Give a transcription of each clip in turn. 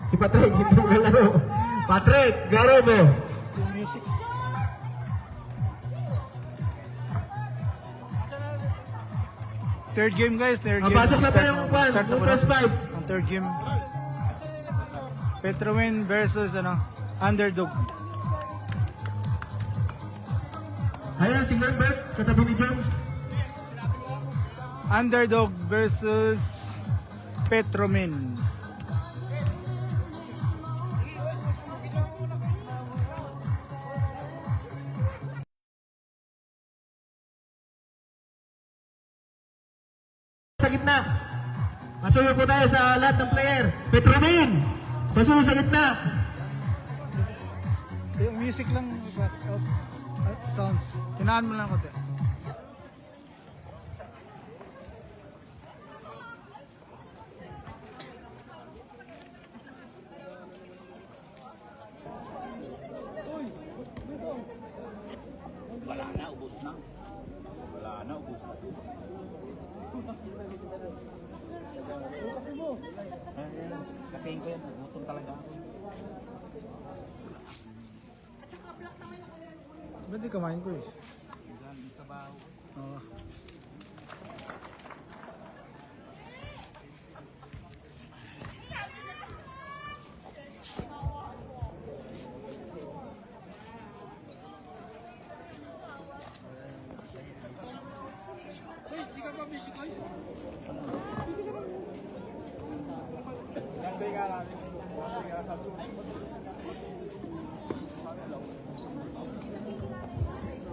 Si Patrick, hindi nalaro. Patrick, garo mo. Music. Third game guys, third game. Pasok na pa yung Start na first five. ang third game. Petrowin versus Underdog. Ayan, si Norbert, katabi ni Jones. Underdog versus Petromin. Sa gitna. Pasuyo po tayo sa lahat ng player. Petromin, pasuyo sa gitna. Yung music lang, sounds. Tinaan mo lang konti. Wala na, ubos na. Wala na, ubos na. Kapein ko yan, nagutom talaga ako. Ba't di kamain ko eh? Galing trabaho. Oo.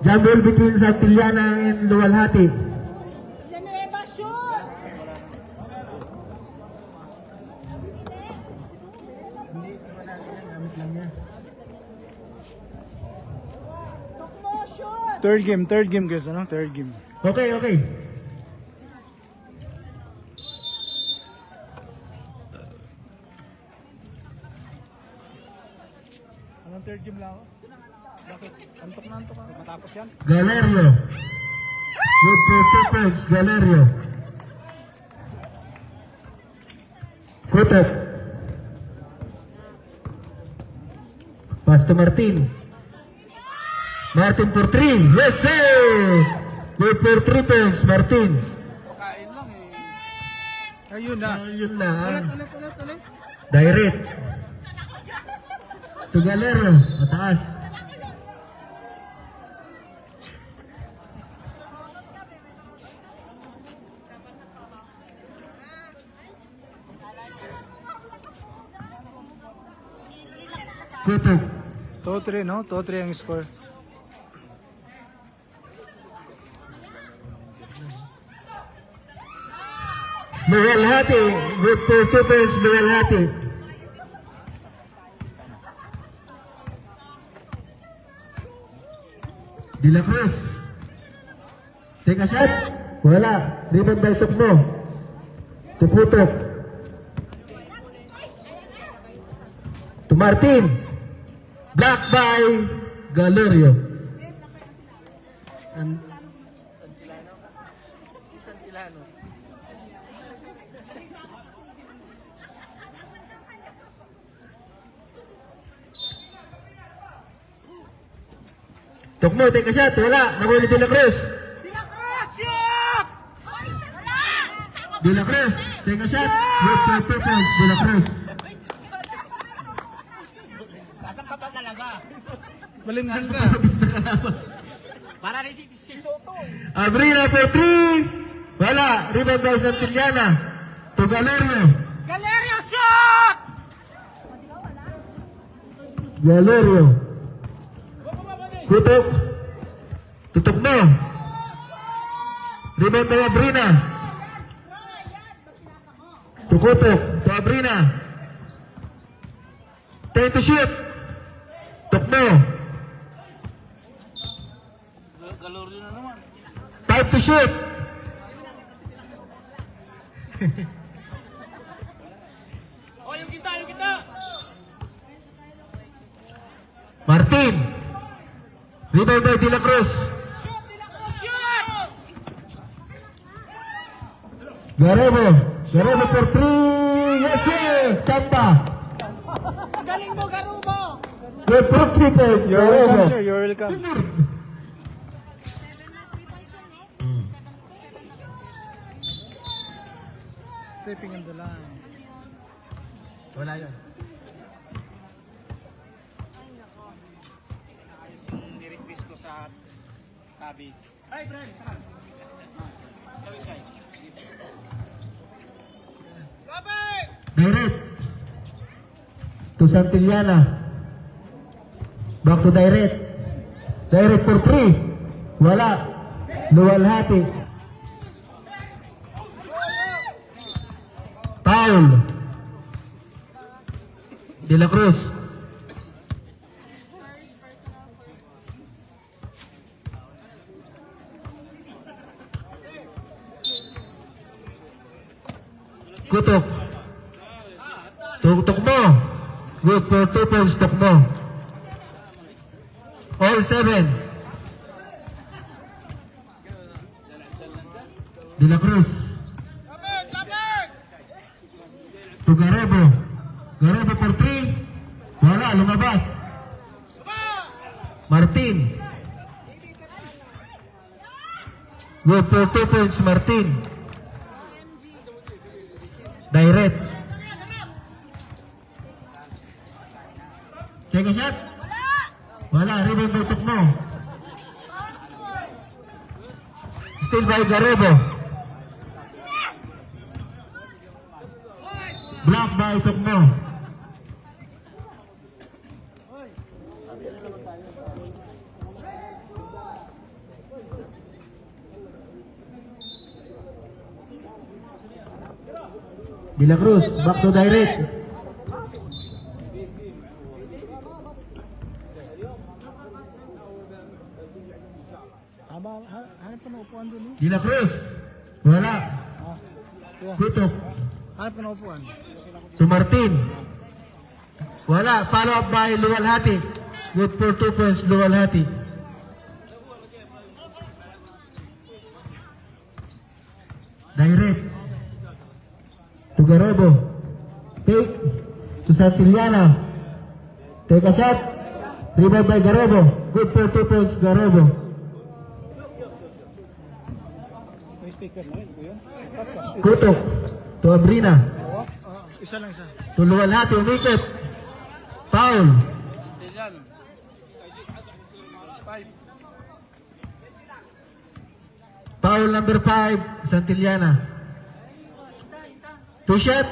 Jumble between Santillana and Luwalhati. Villanueva shoot! Tukmo shoot! Third game guys, Third game. Okay, okay. Anong third game lang ako? Bakit? Antok na antok ako. Matapos yan? Galerio. Good for 2 points, Galerio. Kutok. Pass to Martin. Martin for 3. Yes, sir! Good for 3 points, Martin. Kain lang eh. Ayun na. Ayun na. Ulit. Direct. To Galero. Mataas. Kutok. 2-3, no? 2-3 ang score. Luwalhati. Good for 2 points, Luwalhati. De La Cruz. Take a shot. Wala. Rebound by Sokmo. To Kutok. To Martin. Block by Galerio. Tukmo, take a shot. Wala. Nahuli De La Cruz. De La Cruz shoot! De La Cruz. Take a shot. Good for 2 points, De La Cruz. Batang ka ba talaga? Malindan ka. Para rin si Soto eh. Abrina for 3. Wala. Rebound by Santillana. To Galerio. Galerio shoot! Galerio. Kutok. Tutok mo. Rebound by Abrina. To Kutok. To Abrina. Time to shoot. Tukmo. Galoryo na naman. Time to shoot. Oh, yung kita! Martin. Rebound by De La Cruz. Shoot! De La Cruz shoot! Garebo for 3. Yes, sir. Chamba. Galing mo, Garubo! Good for 3 points. You're welcome, Garobo. sir. You're welcome. Stepping on the line. Wala yun. Yung nirequest ko sa tabi. Ay, Brian! Direct. To Santillana. Back to direct. Direct for 3. Wala. Luwalhati. Foul. De La Cruz. Kutok. Tuktok mo. Good for 2 points, tok mo. All 7. De La Cruz. To Garebo. Garebo for 3. Wala, lumabas. Martin. Good for 2 points, Martin. Direct. Take a shot. Wala, rebound by Tukmo. Still by Garebo. Block by Tukmo. De La Cruz, back to direct. Hanap pa na upuan dun, eh. De La Cruz. Wala. Ah, kuya. Kutok. Hanap pa na upuan. To Martin. Wala. Follow up by Luwalhati. Good for 2 points, Luwalhati. Direct. To Garebo. Take. To Santillana. Take a shot. Rebound by Garebo. Good for 2 points, Garebo. May speaker na rin, kuya. Pasa. Kutok. To Abrina. Isa lang isa. To Luwalhati. Umikot. Foul. Foul number 5, Santillana. 2 shot.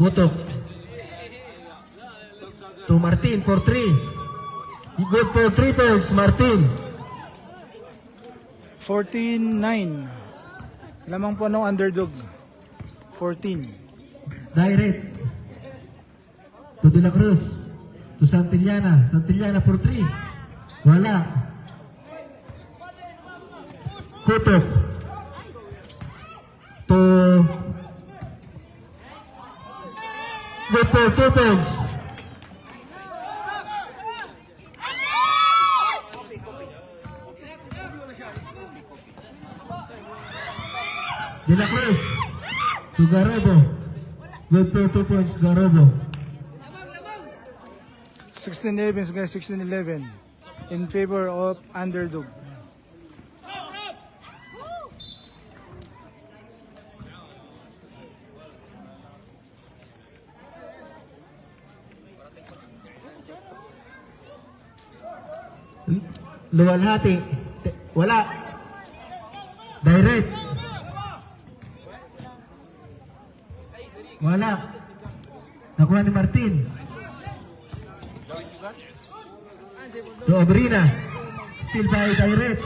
Kutok. To Martin for 3. Good for 3 points, Martin. 14-9. Lamang po ng underdog. 14. Direct. To De La Cruz. To Santillana. Santillana for 3. Wala. Kutok. To good for 2 points. De La Cruz. To Garebo. Good for 2 points, Garebo. 16-11 guys, 16-11 in favor of underdog. Luwalhati. Wala. Direct. Wala. Nakuha ni Martin. To Obrina. Still by direct.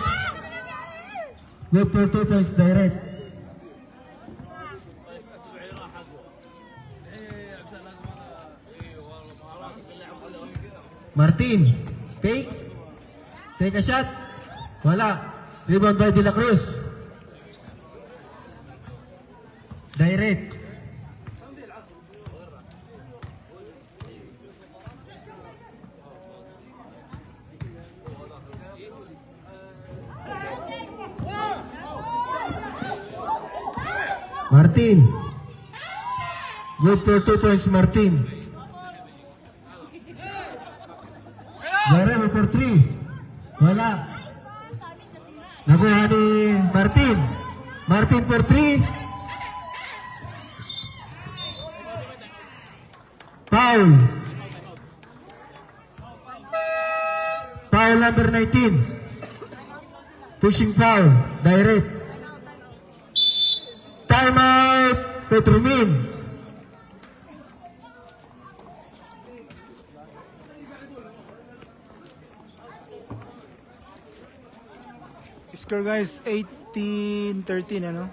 Good for 2 points, direct. Martin. Take. Take a shot. Wala. Rebound by De La Cruz. Direct. Martin. Good for 2 points, Martin. Garebo for 3. Wala. Nakuha ni Martin. Martin for 3. Foul. Foul number 19. Pushing foul. Direct. Timeout. Petromin. Score guys, 18-13 ano?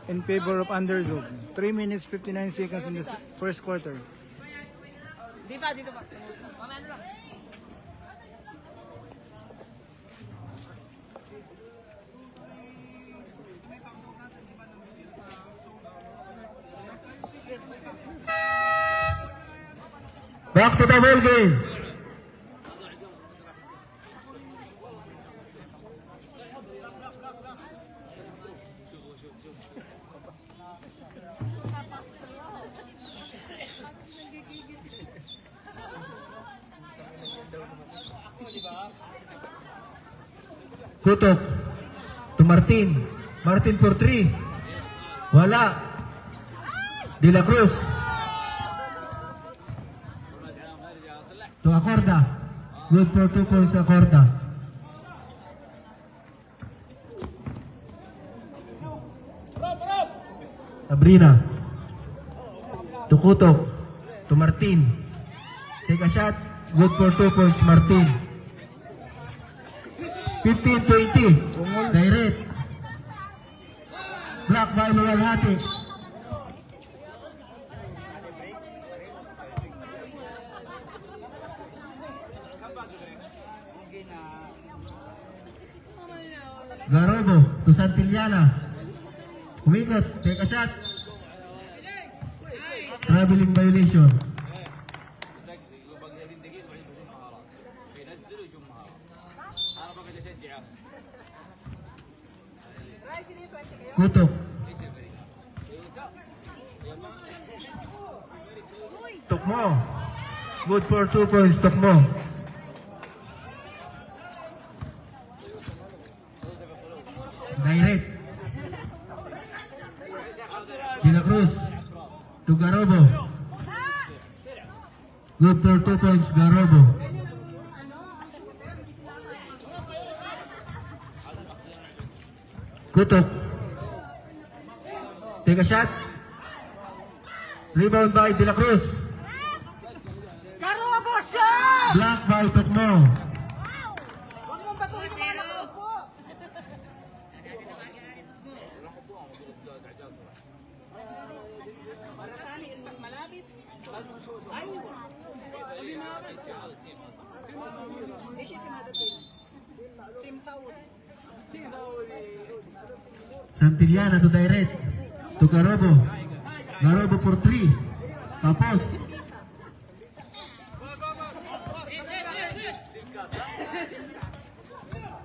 In favor of underdog. 3 minutes 59 seconds in the first quarter. Dito pa. Mamaya lang. Back to the ball game. Kutok to Martin. Martin for 3. Wala. De La Cruz. To Acorda. Good for 2 points, Acorda. Sabrina. To Kutok. To Martin. Take a shot. Good for 2 points, Martin. 15-20. Direct. Block by Luwalhati. Garobo to Santillana. Umikot. Take a shot. Traveling violation. Kutok. Tukmo. Good for 2 points, Tukmo. Direct. De La Cruz. To Garobo. Good for 2 points, Garobo. Kutok. Take a shot. Rebound by De La Cruz. Garobo shot! Block by Tukmo. Huwag mong patuloy sa mga nakaupo. Mas malabis. Ay! Eh, siya si Madatin. Team Saud. Santillana to direct. To Garobo. Garobo for 3. Tapos.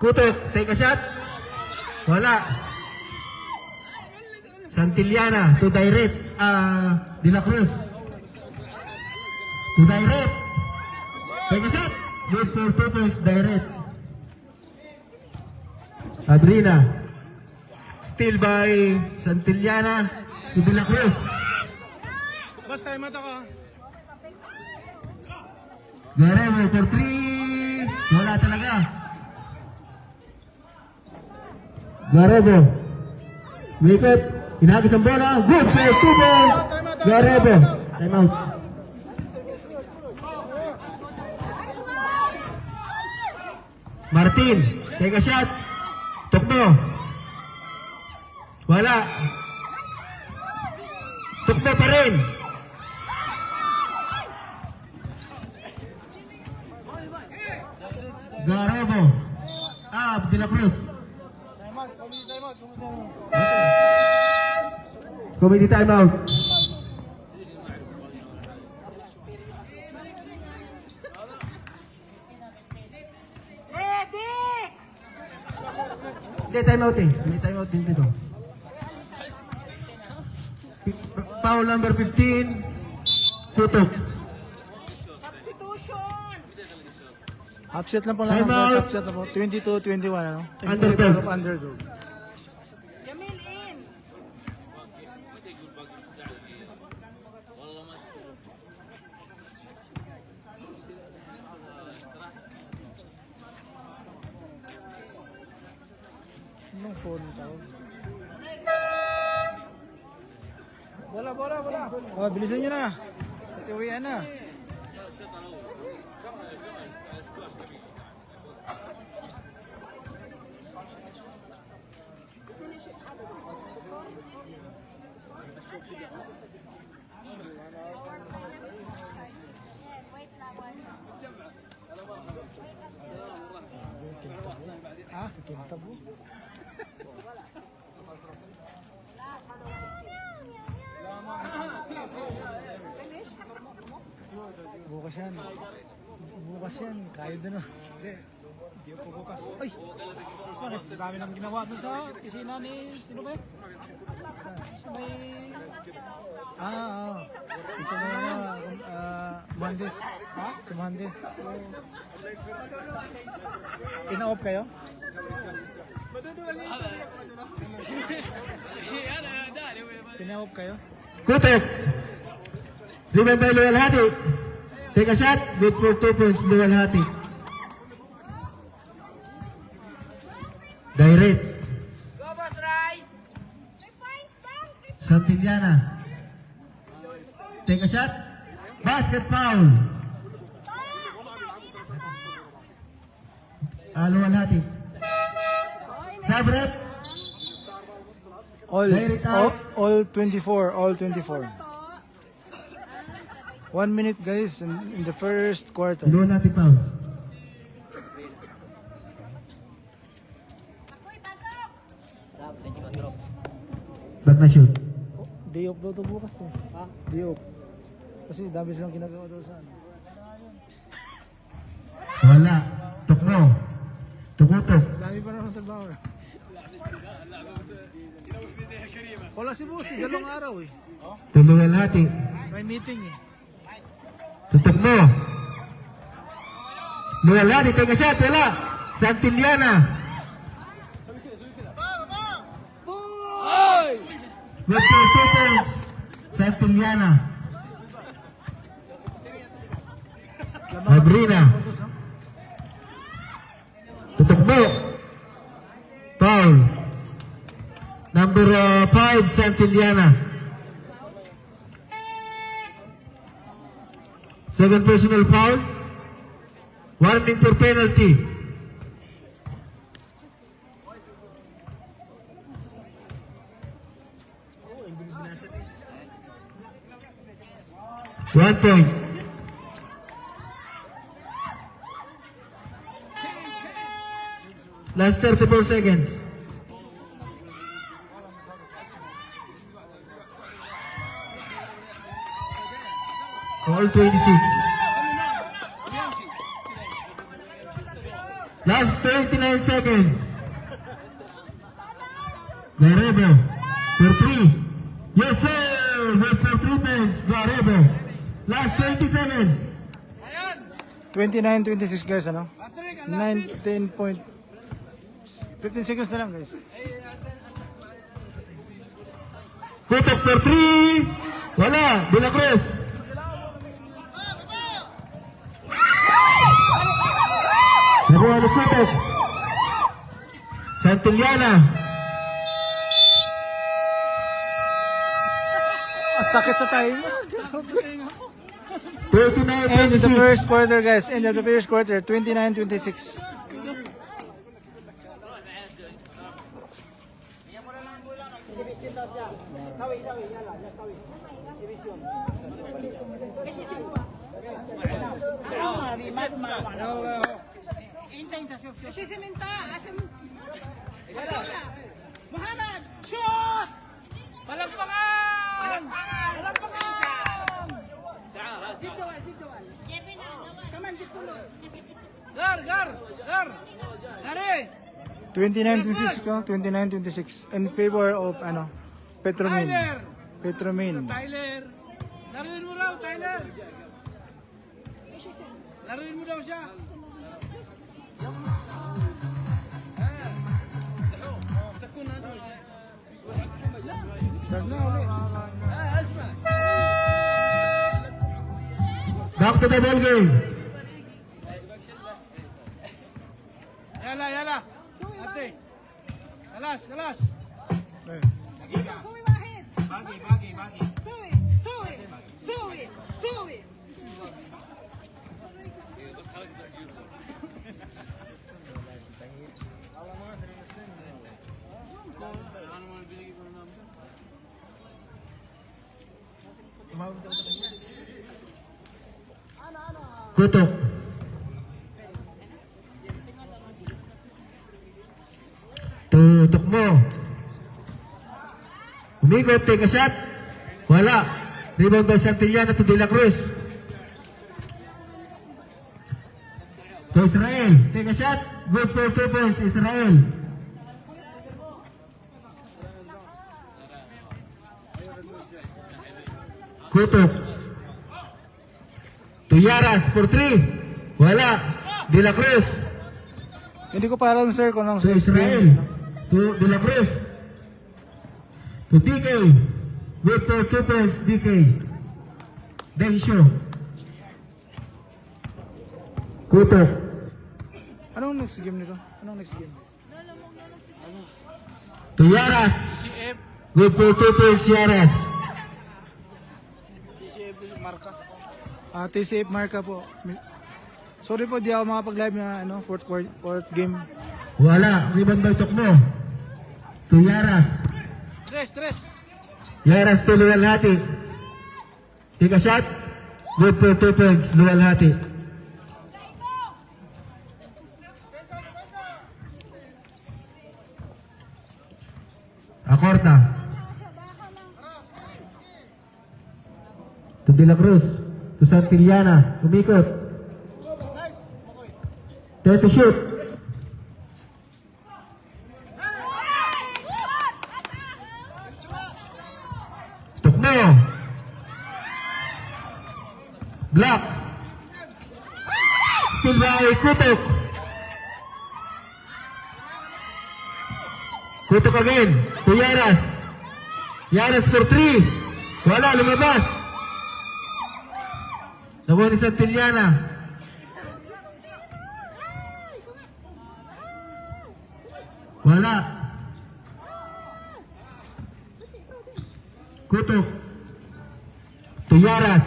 Kutok. Take a shot. Wala. Santillana to direct. De La Cruz. To direct. Take a shot. Good for 2 points, direct. Sabrina. Still by Santillana to De La Cruz. Boss, time out ako. Guerrero for 3. Wala talaga. Guerrero. Wikot. Inagis ang bola. Good for 2 points. Guerrero. Time out. Martin. Take a shot. Tukmo. Wala. Tukmo pa rin. Garobo. De La Cruz. Committee timeout. Ready! Hindi, timeout eh. May timeout din dito. foul number 15. Tutok. Substitution! Upset lang po lang. Time out. Upset lang po. 22-21, ano? In Underdog. favor of underdog. Jamil in! Anong phone tawag? Bola. Oh, bilisan nyo na. Kasi uwian na. Ah, kintab mo. Bukas yan. Kaya din o. Hindi ako bukas. Ay! Bakit? Dami nang ginawa doon sa pisina ni... Sino ba yun? Sa may... Oo. Isa na Mondes. Ha? Sa Mondes. Ina-off kayo? Pina-off kayo? Tutok. Rebound by Luwalhati. Take a shot. Good for 2 points, Luwalhati. Direct. Go, boss, right! Santillana. Take a shot. Basket foul. Luwalhati. Sabrep. All, Direct out. all 24. All 24. 1 minute guys in the first quarter. Luwalhati foul. Ba't na shoot? Oh, day off daw to bukas eh. Ha? Day off. Kasi dami silang ginagawa daw sa ano. Wala. Tukno. Tukutok. Dami pa naman trabaho. Wala si boss, dalawang araw eh. Tulungan natin. May meeting eh. Tutok mo. Luwalhati. Take a shot. Wala. Santillana. With 4 seconds. Santillana. Abrina. Tutok mo. Foul. Number 5, Santillana. Second personal foul. Warning for penalty. One point. Last 34 seconds. All 26. Last 29 seconds. Garebo for 3. Yes sir! With for 3 points. Garebo. Last 20 seconds. 29-26 guys ano? 19 point 15 seconds na lang guys. Tutok for 3. Wala. De La Cruz. Nakuha ni Tutok. Santillana. Sakit sa tayo. 39-26. End of the first quarter guys. End of the first quarter. 29-26. Siminta! Muhammad! Shoot! Palampakan! Palampakan! Dito. Come on, Jipulos. Gar! Gari! 29-26 ko. 29-26. In favor of ano? Petromil. Petromain. Tyler! Laruin mo raw, Tyler! Laruin mo daw siya! Start na ulit. Back to the ball game. Yala, yala! Ate! Kalas, kalas! Eh, Suwi Wahid. Bagi, bagi, bagi. Suwi. Suwi. Suwi. Suwi. Kutok. Tutok mo. Umikot, take a shot. Wala. Rebound by Santillana to De La Cruz. To Israel. Take a shot. Good for 2 points, Israel. Kutok. To Yaras for 3. Wala. De La Cruz. Hindi ko pa alam sir kung anong To Israel. To De La Cruz. To DK. Good for 2 points, DK. Densyo. Kutok. Anong next game nito? Anong next game? To Yaras. CF, Good for 2 points, Yaras. CF marka. TCF Marca po. Sorry po, di ako makapag-live na fourth game. Wala. Rebound by Tokmo. To Yaras. Tres, tres! Yaras to Luwalhati. Take a shot. Good for 2 points, Luwalhati. Acorta. To De La Cruz. To Santillana. Umikot. Try to shoot. Tukmo. Block. Still by Kutok. Kutok again. To Yaras. Yaras for 3. Wala, lumabas. Nakuha ni Santillana. Wala. Kutok. To Yaras.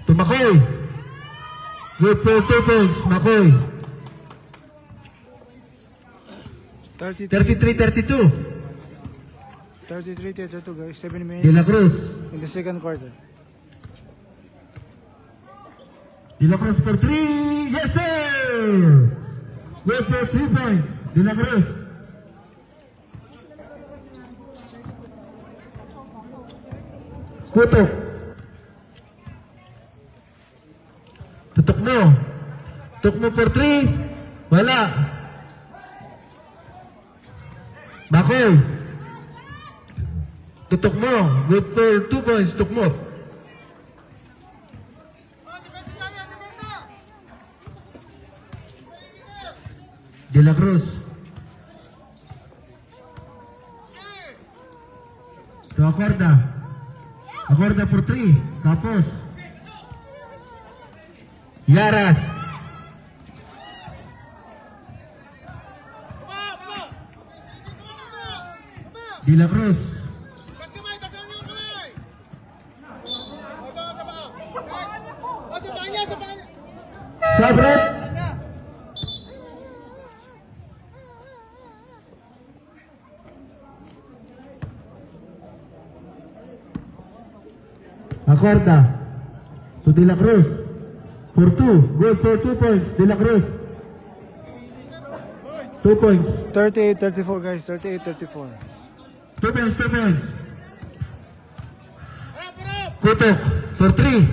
To Makoy. Good for 2 points, Makoy. 33-32. 33-32 guys, 7 minutes De La Cruz. in the second quarter. De La Cruz for 3. Yes, sir! Good for 3 points. De La Cruz. Kutok. Tutok mo. Tutok mo for 3. Wala. Bakoy. Tutok mo. Good for 2 points. Tutok mo. De La Cruz. To Acorda. Acorda for 3. Tapos. Yaras. De La Cruz. Sabret. Acorda. To De La Cruz. For 2. Good for 2 points. De La Cruz. 2 points. 38-34 guys, 38-34. 2 points, 2 points. Kutok. For 3.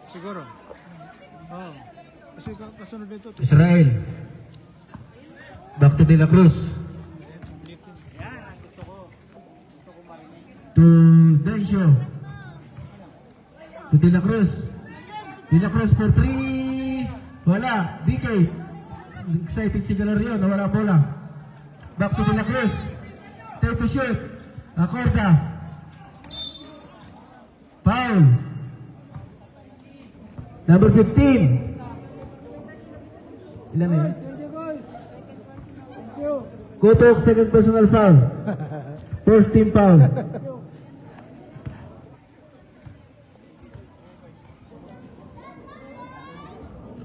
Siguro. Oh. Kasi kasunod nito. Israel. Back to De La Cruz. Yan, gusto ko. Gusto ko marinig. To Dencio. To De La Cruz. De La Cruz for 3. Wala. DK. Excited si Galerio. Nawala bola. Back to De La Cruz. Take to shoot. Acorda. Foul. Number 15. Ilan na yun? Kutok, second personal foul. First team foul.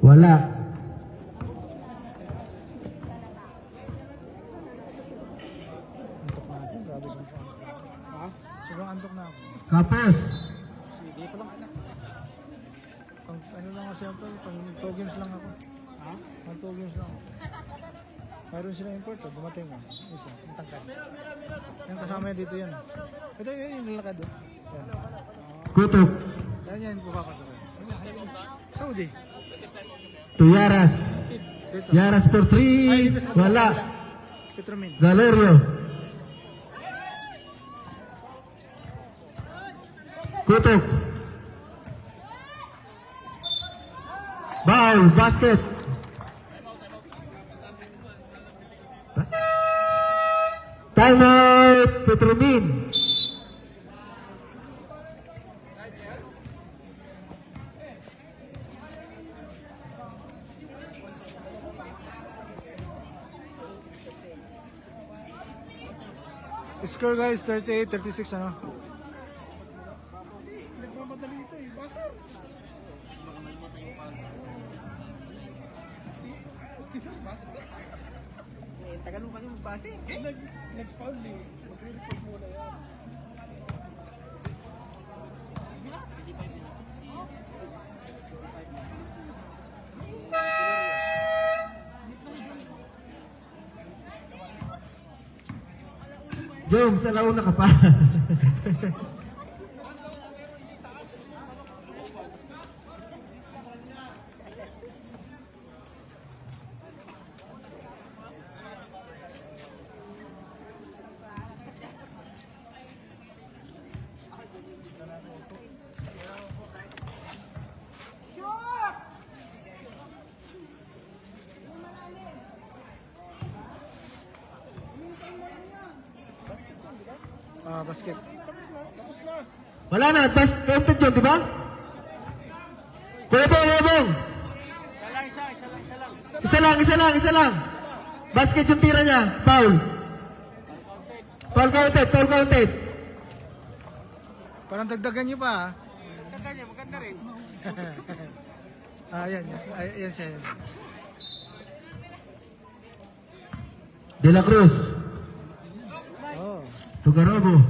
Wala. Ha? Sobrang antok na ako. Kapos. Sige pa lang anak. Pang ano lang kasi ako, pang 2 games lang ako. Ha? Pang 2 games lang ako. Mayroon silang import, dumating mo. Isa, yung tangkad. Yung kasama yan dito yan. Ito yun yung lalakad doon. Yan. Kutok. Yan yan, pupapasok ko. Saudi. To Yaras. Dito. Yaras for 3. Wala. Petromin. Galerio. Kutok. Foul. Basket. Timeout. Petromin. Score guys, 38-36 ano? Nagmamadali ito eh. Basa. Tagal mo kasi magbase. Nag-foul eh. Magre-report muna yan. Jones, alauna ka pa. Basket. Wala na, best counted yun, di ba? Kuya Bong. Isa lang. Basket yung tira niya. Foul. Foul counted. Parang dagdagan niyo pa. Maganda niya, maganda rin. Yan. Yan siya. De La Cruz. Oh. Tugarobo.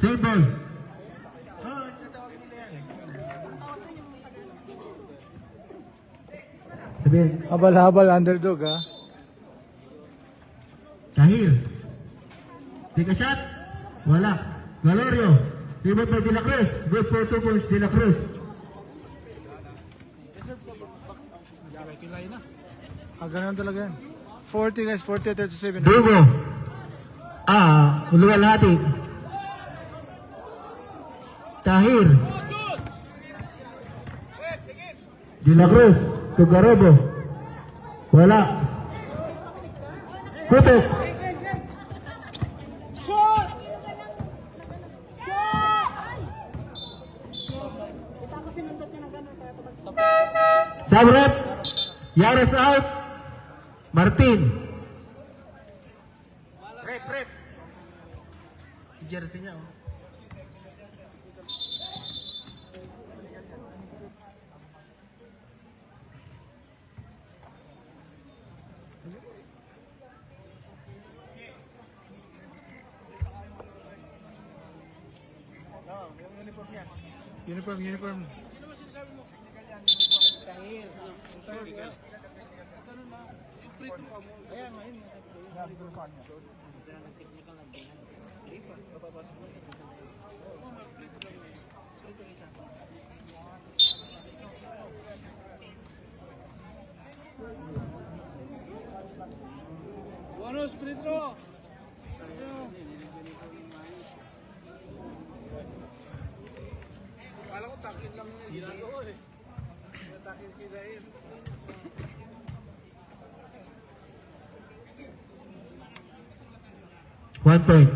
Save ball. Sabihin, Habal-habal underdog ha. Tahir. Take a shot. Wala. Valorio. Rebound by De La Cruz. Good for 2 points, De La Cruz. Kilay na. Ganun talaga yan. 40 guys, 40-37. Dugo. Uluan natin. Tahir. De La Cruz. Tugarobo. Wala. Kutok. Sabret. Yares out. Martin. Rep. Jersey niya. Uniform. Bonus, Pedro! Kala ko taklit lang yung ginagawa eh. Taklit si Zaire. One point.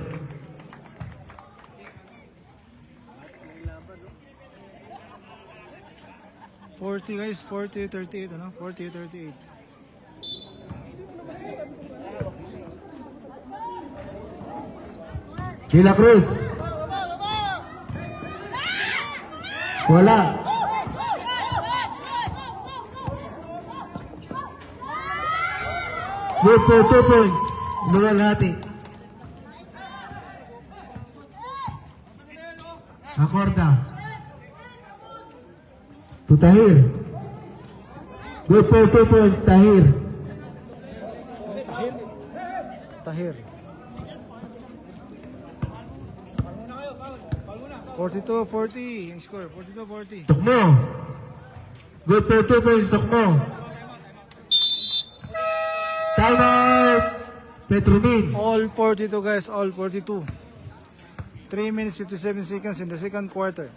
Forty guys, 40-38, ano? 40-38. De La Cruz. Wala. Good for 2 points. Luwal hati. Acorda. To Tahir. Good for 2 points, Tahir. Tahir. 42-40 yung score. 42-40. Tukmo. Good for 2 points, Tukmo. Time out. Petromin. All 42 guys, all 42. 3 minutes 57 seconds in the second quarter.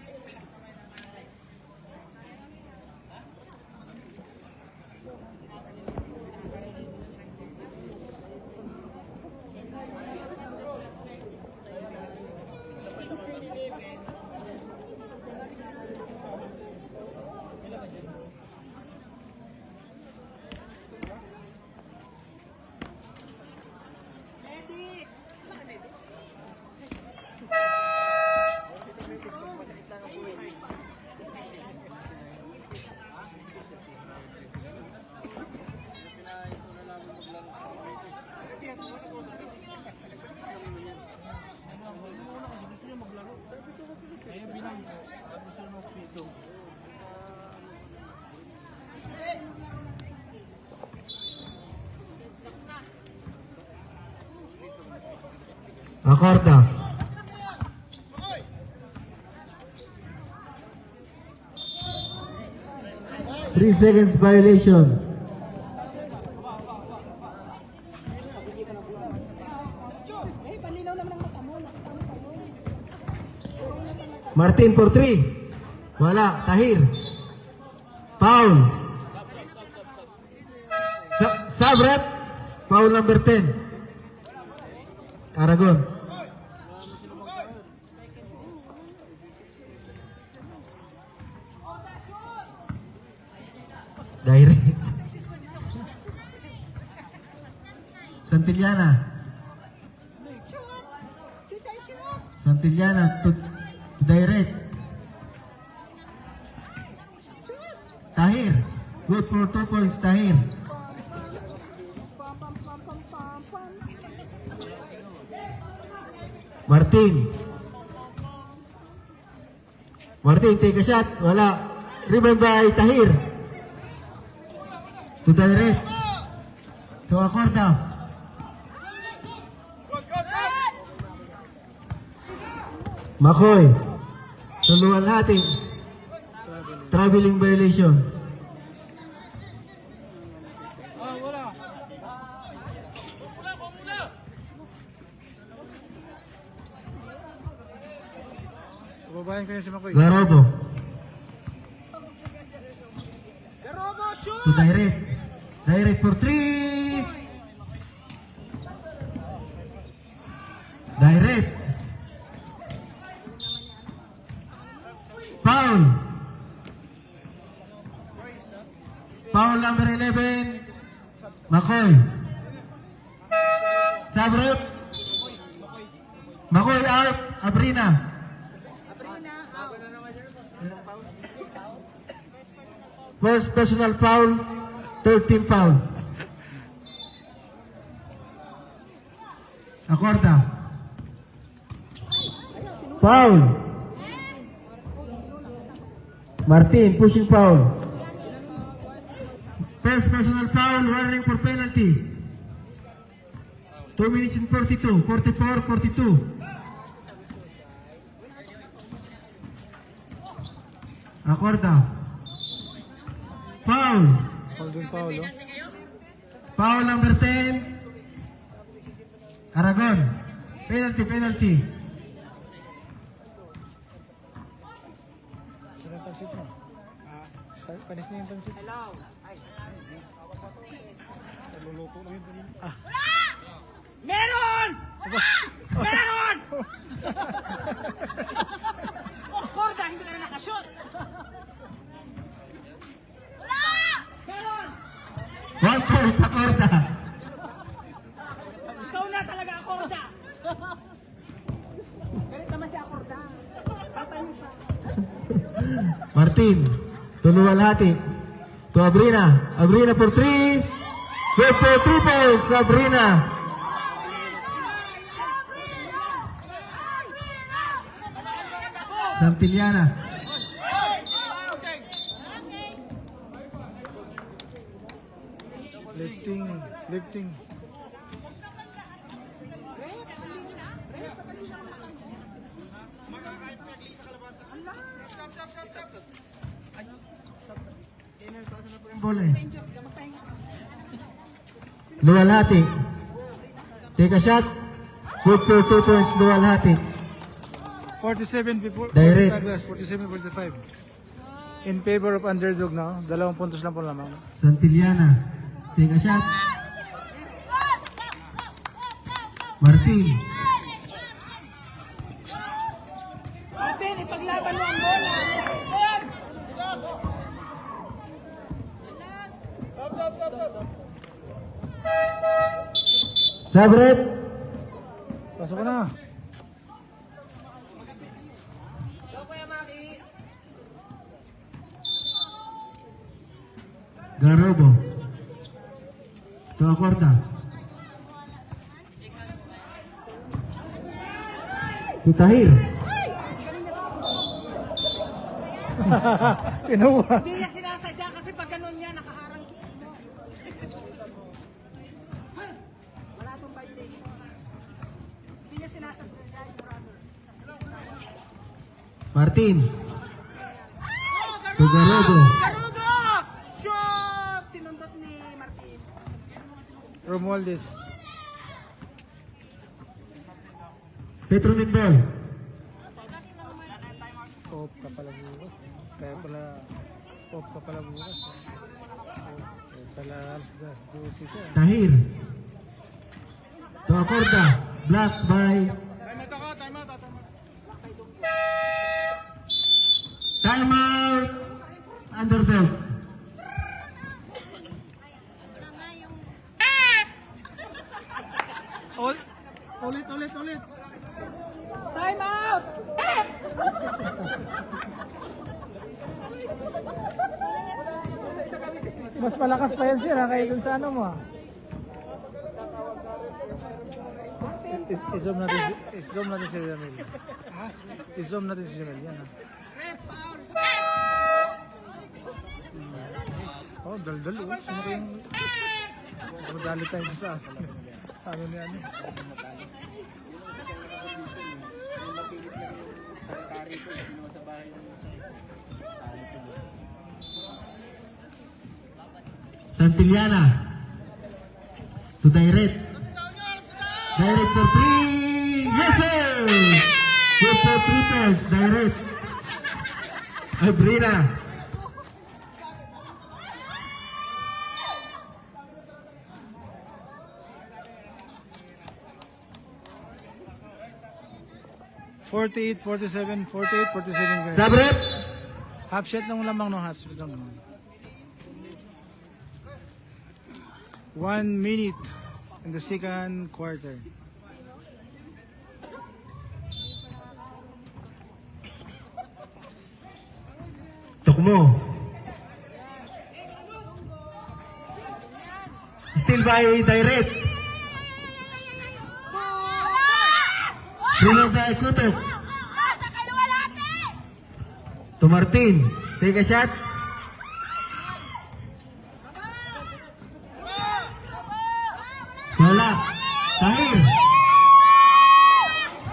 Acorda. Three seconds violation. Martin for 3. Wala. Tahir. Foul. Sabrep. Foul number 10. Aragon. Direct. Santillana. Santillana to direct. Tahir. Good for 2 points, Tahir. Martin. Martin, take a shot. Wala. Rebound by Tahir. To direct. To Acorda. Makoy. Tuluan natin. Traveling violation. Babayan kayo si Makoy. Garobo. To direct. Direct for 3. Direct. Foul. Foul number 11. Makoy. Sabrep. Makoy out. Abrina. First personal foul, third team foul. Acorda. Foul. Martin, pushing foul. First personal foul, warning for penalty. 2 minutes and 42, 44, 42. Acorda. Foul. Holding foul, oh. Foul number 10. Aragon. Penalty. Sino yung pansit mo? Panis na yung pansit. Naluluto lang yun. Meron! Meron! Korda, hindi ka na nakashoot. Meron! 1 point, Acorda. Ikaw na talaga, Korda. Galit naman si Korda. Patay mo siya. Martin. Tuluwalhati. To Abrina. Abrina for 3. Good for 3 points. Abrina. Santillana. Lifting. Yung bola eh. Luwalhati. Take a shot. Good for 2 points. Luwalhati. 47 before. Direct. 47-45. In favor of underdog na. 2 puntos lang po lamang. Santillana. Take a shot. Martin. Martin, ipaglaban mo ang bola. Sabret. Pasok ko na. Garobo. To Acorda. To Tahir. Kinuha. Hindi niya sinasadya kasi pag ganun niya, nakaharang si mo. Wala itong violation. Hindi niya sinasadya, brother. Martin. Oh, To Garobo. Garugo! Shot! Sinundot ni Martin. Romualdez. Petro Mindol. Off ka pala bukas. Kaya pala off ka pala bukas. Kaya pala alas 12 ka. Tahir. To Acorda. Block by timeout. Underdog. Ulit. Time out! Mas malakas pa yan sir, kaya dun sa ano mo. I-zoom natin si Jamil. I-zoom natin si Jamil. Yan ha. Oh, dal-dal. Oh. Sino kayong... Madali tayo sa asa. Ano ni ano? Santillana. To Direct. Direct for 3. Yes, sir! Good for 3 points. Direct. Abrina. Forty-eight, 47 guys. Sabret. Half shot lang lamang no half shot lang. 1 minute in the second quarter. Tukmo. Still by Direct. Sunod na Kutok. To Martin. Take a shot. Wala. Tahir.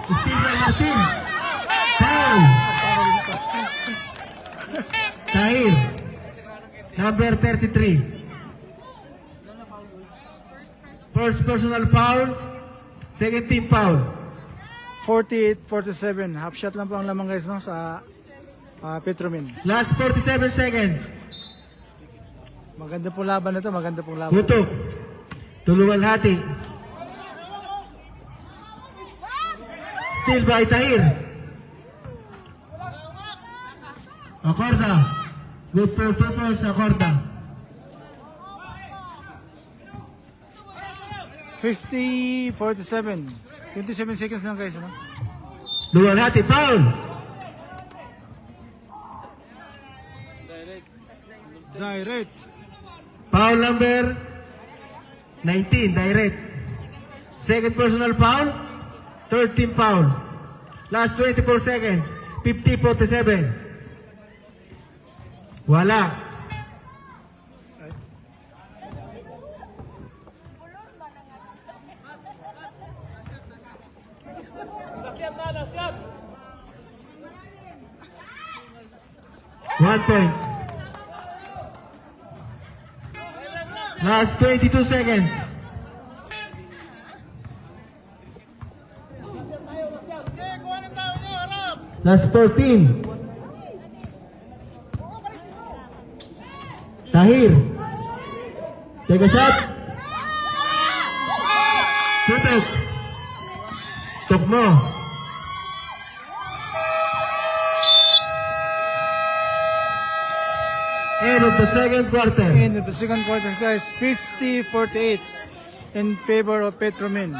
Still by Martin. Foul. Number 33. First personal foul. Second team foul. 48-47. Half shot lang po ang lamang guys no sa Petromin. Last 47 seconds. Maganda po laban na to, maganda pong laban. Tutok. Tulungan hati. Still by Tahir. Acorda. Good for 2 points, Acorda. 50-47. 27 seconds lang guys no. Tulungan hati. Foul. Direct. Foul number 19, direct. Second personal foul. Third team foul. Last 24 seconds. 50-47. Wala. One point. Last 22 seconds. Last 14. Tahir. Take a shot. Shoot it. Tukmo. End of the second quarter. In the second quarter guys, 50-48 in favor of Petromin.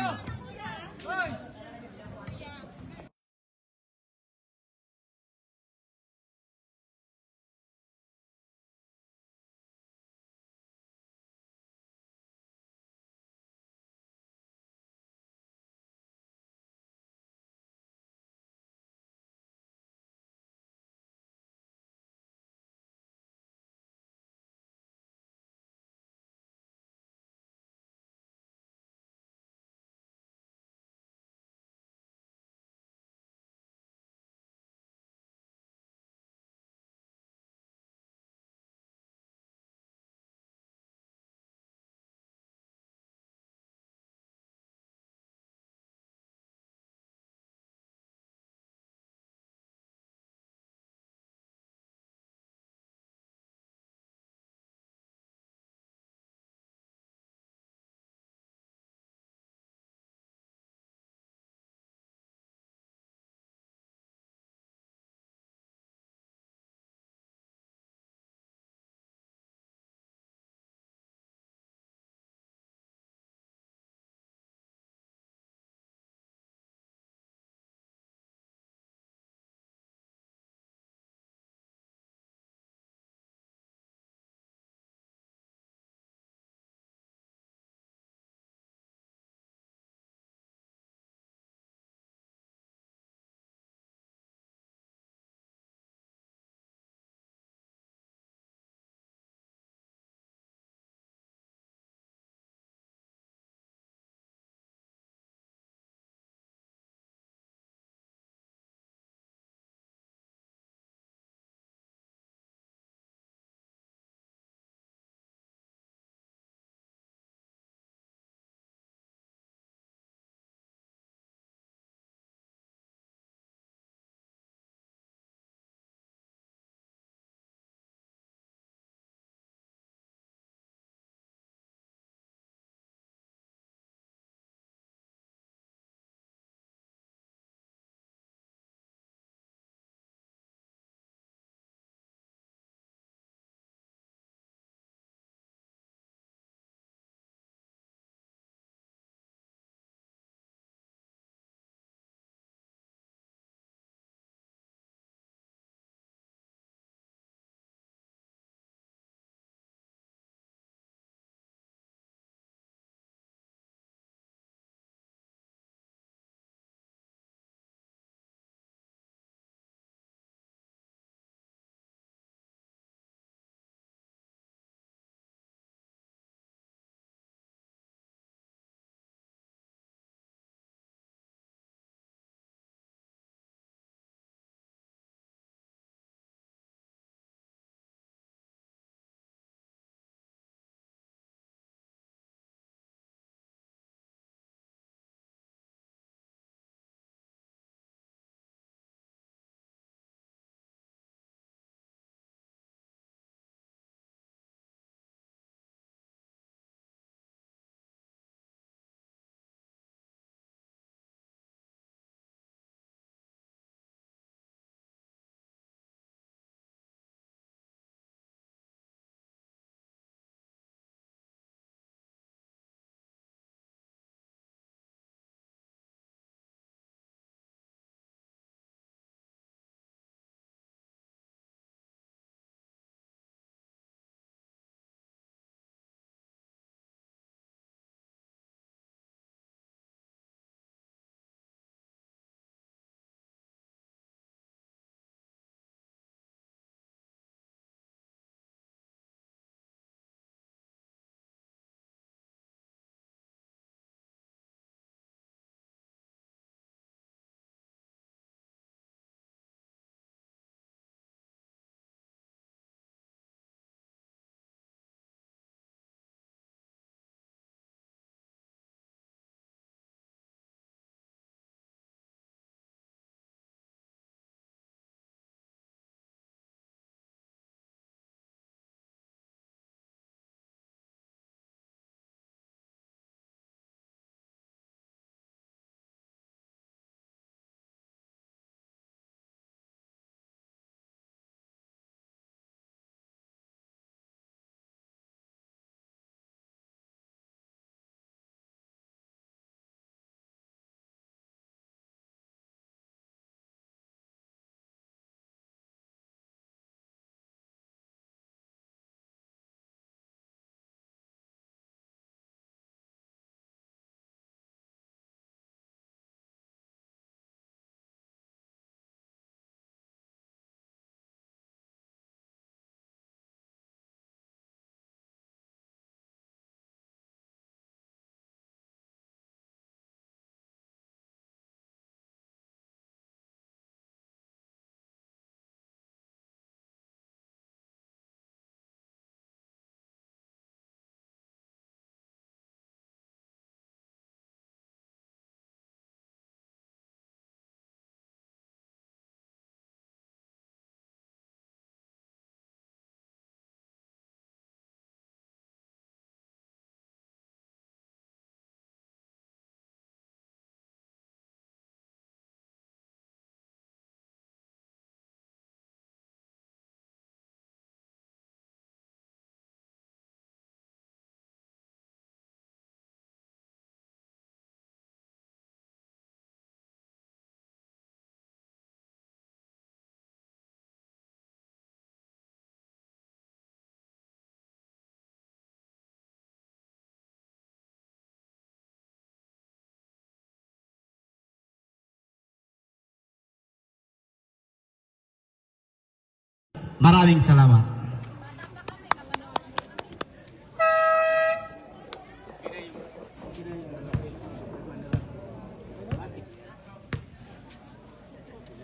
Maraming salamat.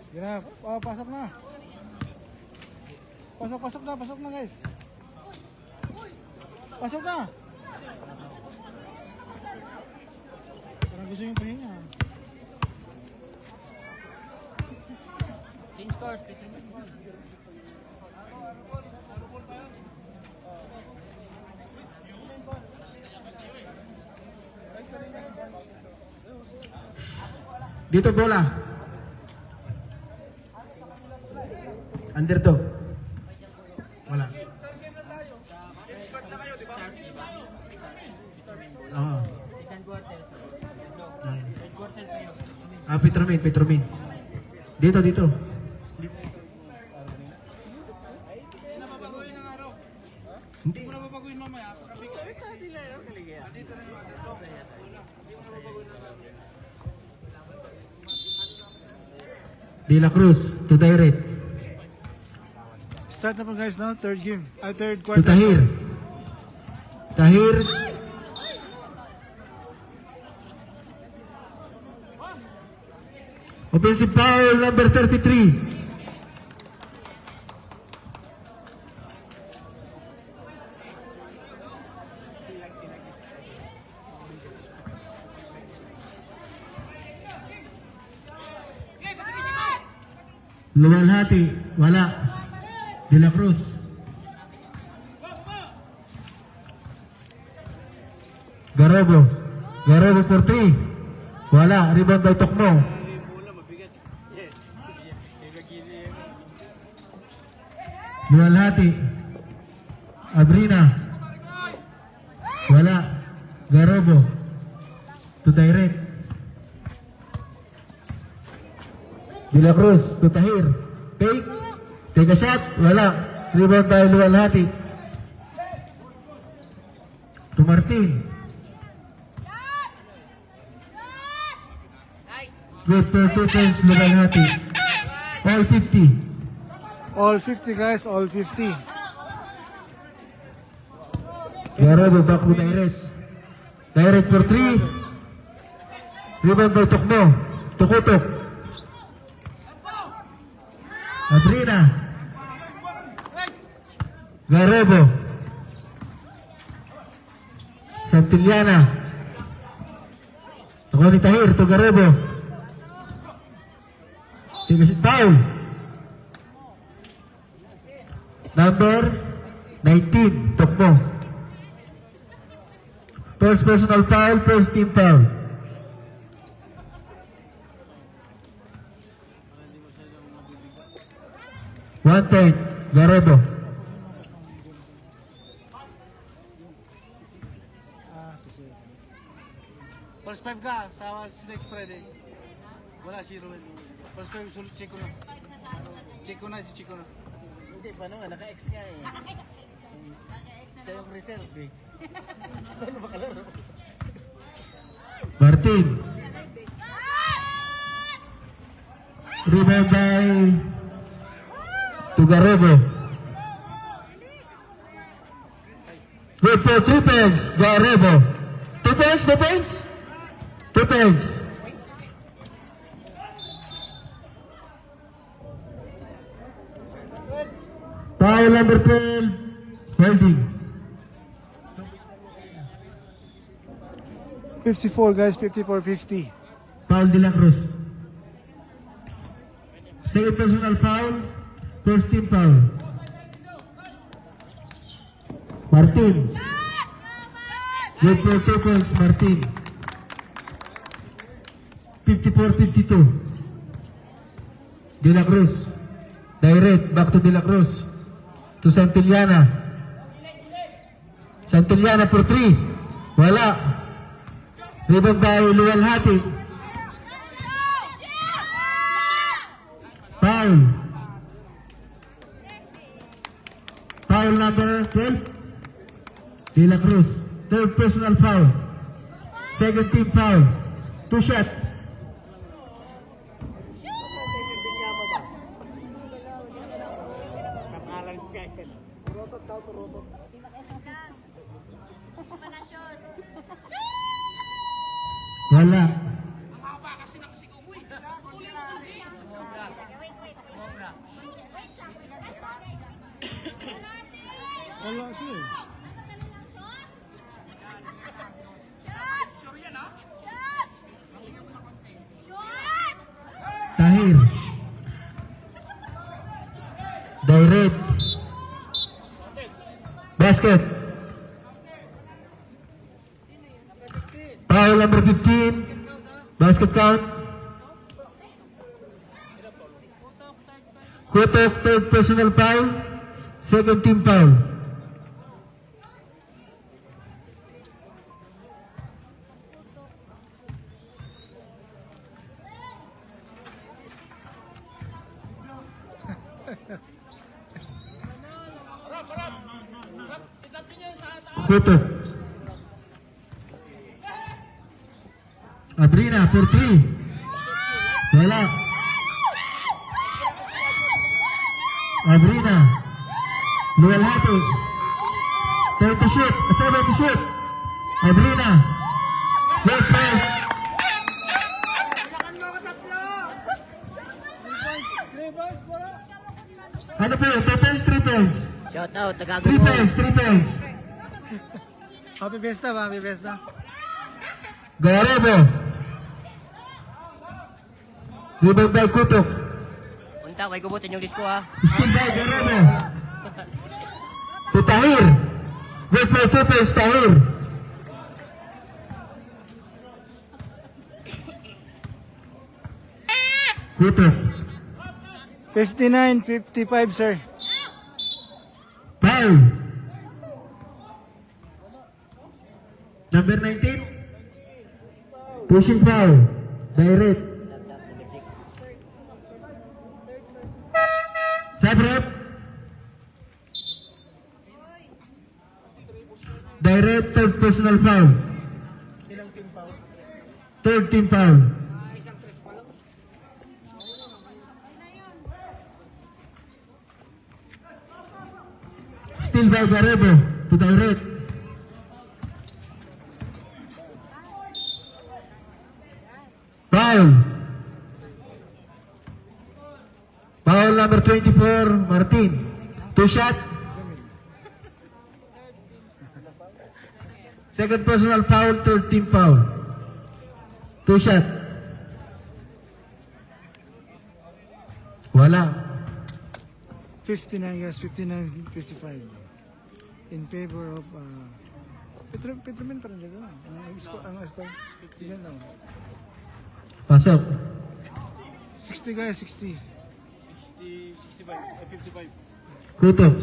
Sige na, pasok na. Pasok na guys. Pasok na. Parang gusto yung pahinga. Change course. Dito bola. Underdog. Wala. Oo. Petromin. Dito. Hindi. De La Cruz to direct. Start na po guys, no? Third To quarter. Tahir. Offensive foul number 33. Luwalhati, wala. De La Cruz. Garobo for 3. Wala, rebound by Tokmo. Luwalhati. Abrina. Wala. Garobo. To direct. De La Cruz to Tahir. Fake. Take a shot. Wala. Rebound by Luwalhati. To Martin. Good for 2 points, Luwalhati. All 50. All 50 guys, all 50. Garobo back to direct. Direct for 3. Rebound by Tokmo. Tukutok. Adrina. Garobo. Santillana. Ako ni Tahir to Garobo. Tigas foul. Number 19, Tokmo. First personal foul, first team foul. One point, Garobo. First 5 ka sa next Friday. Wala si Ruel. First 5 sulit check ko na. Check ko na. Hindi, paano nga? Naka-X nga eh. Siya yung reserve eh. Paano makalaro? Martin. Rebound by Garobo. Good for 3 points, Garobo. 2 points, 2 points. 2 points. Foul number 12, holding. 54 guys, 54-50. Foul De La Cruz. Second personal foul, first team foul. Martin. Good for 2 points, Martin. 54-52. De La Cruz. Direct, back to De La Cruz. To Santillana. Santillana for 3. Wala. Rebound by Luwalhati. Foul. Foul number 12. De La Cruz. Third personal foul. Second team foul. 2 shot. Nakalang Wala. Wala siya eh. Tahir. Direct. Basket. Foul number 15. Basket count. Kutok, third personal foul. Second team foul. Kutok. Abrina for 3. Wala. Abrina. Luwal hati. 10 to shoot. 7 to shoot. Abrina. Left pass. Ano po yun? 2 points, 3 points. Shout out, 3 points, 3 points. Happy Fiesta ba? Happy Fiesta. Garebo. Rebound by Kutok. Unta, kay gubutin yung disco ha. Steal by Garebo. To Tahir. Wait for 2 points, Tahir. Kutok. 59-55, sir. Foul. Number 19. Pushing foul. Direct. Sabrep. Direct, third personal foul. Third team foul. Still by Garebo to direct. Foul. Foul number 24, Martin. 2 shot. Second personal foul, third team foul. 2 shot. Wala. 59, guys. 59-55. In favor of... Petromen pa rin dito. Ang score. Ilan lang. Pasok. 60, guys. 60. 65, 55. Kutok.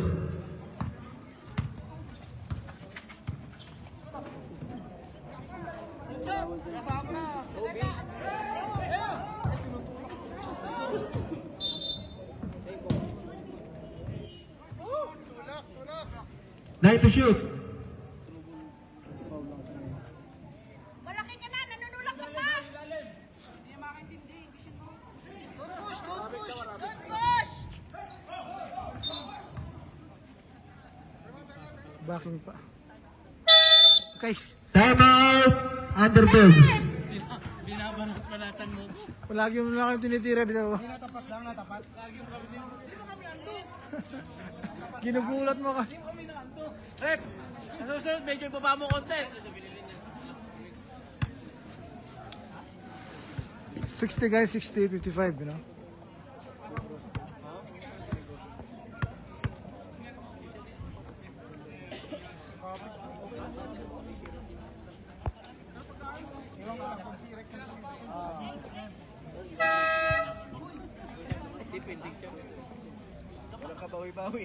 Night to shoot. Malaki ka na, nanunulak ka pa! Hindi makaintindi. Don't push! Don't push! Don't push! Backing pa. Okay. Time out. Underdog. Binabanat panatan mo. Palagi mo na kami tinitira dito. Natapat lang, natapat. Lagi yung kami din. Ginugulat mo ka. Rep! Nasusunod, medyo ibaba mo konti. 60, guys. 60, 55, you know? Kabawi-bawi.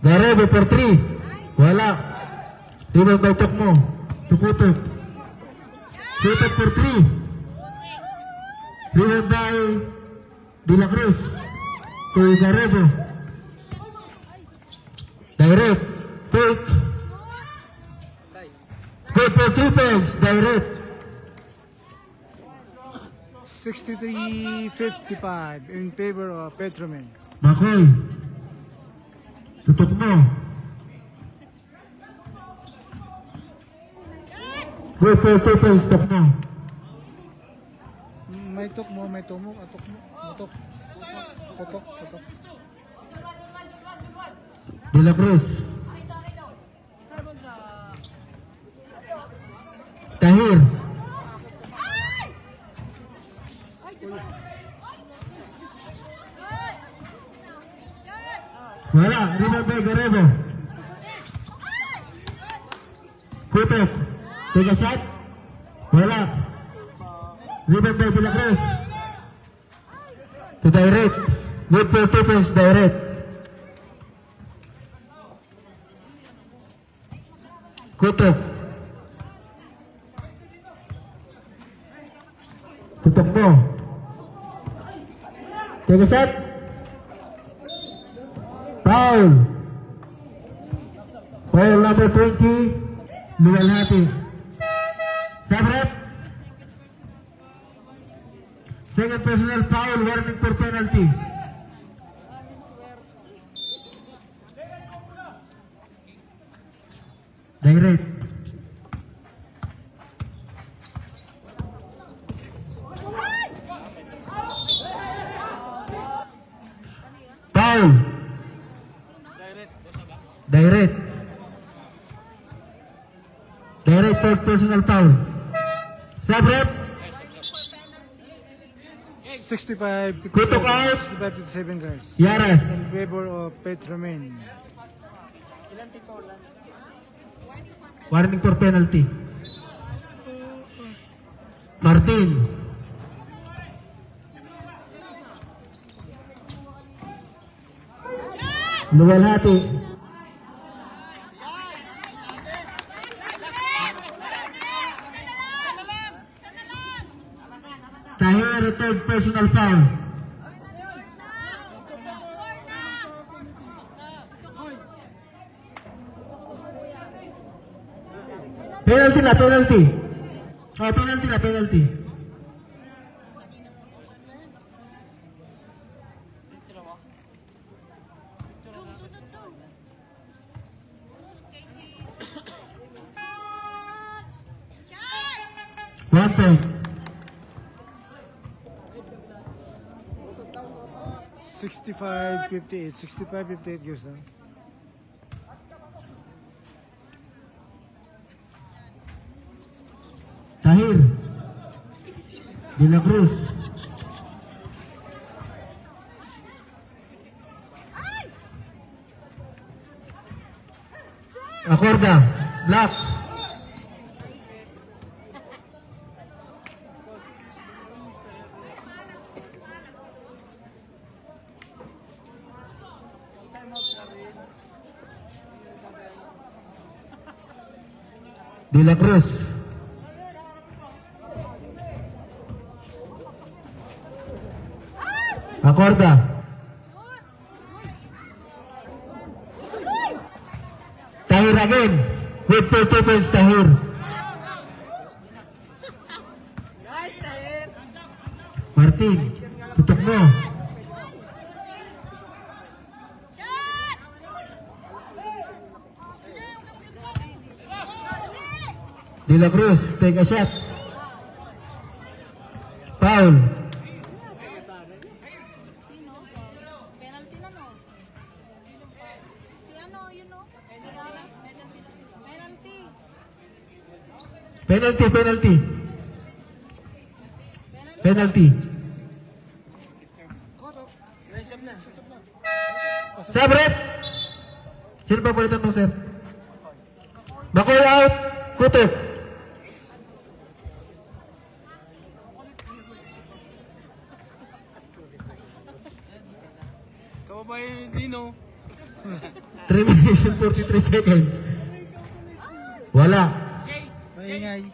Garebo for 3. Wala. Rebound by Tokmo. Tuputok. Tuputok for 3. Rebound by De La Cruz. To Garebo. Direct. Take. Good for 3 points, direct. 63-55 in favor of Petromen. Bakoy. Tutok mo. Good for 2 points, tutok mo. May tok mo, may tumok, atok mo, mutok. Tutok, tutok. De La Cruz. Tahir. Wala, rebound by Garebo. Kutok. Take a shot. Wala. Rebound by De La Cruz. To direct. Good for 2 points, direct. Kutok. Tutok mo. Take a shot. Foul. Foul number 20. Luwalhati. Sabrep. Second personal foul. Warning for penalty. Direct. Foul. Direct. Direct third personal foul. Sabrep. 65-57 Kutok out. 65-57 guys. Yaras. In favor of Petromen. Warning for penalty. Martin. Luwalhati. Tahir, third personal foul. Penalty na, penalty. Oh, penalty na, penalty. One point. 65-58. 65-58 guys. Ha? Tahir. De La Cruz. Acorda. Black. De La Cruz. Acorda. Tahir again. With 2 points, Tahir. Martin, tutok mo. De La Cruz, take a shot. Foul. Penalty na no? Si ano, yun no? Si Aras? Penalty. Penalty, penalty. Penalty. Sabret! Sino ba palitan mo, sir? Bakoy out. Kutok. Kababayan Dino. 3 minutes and 43 seconds. Wala. Maingay.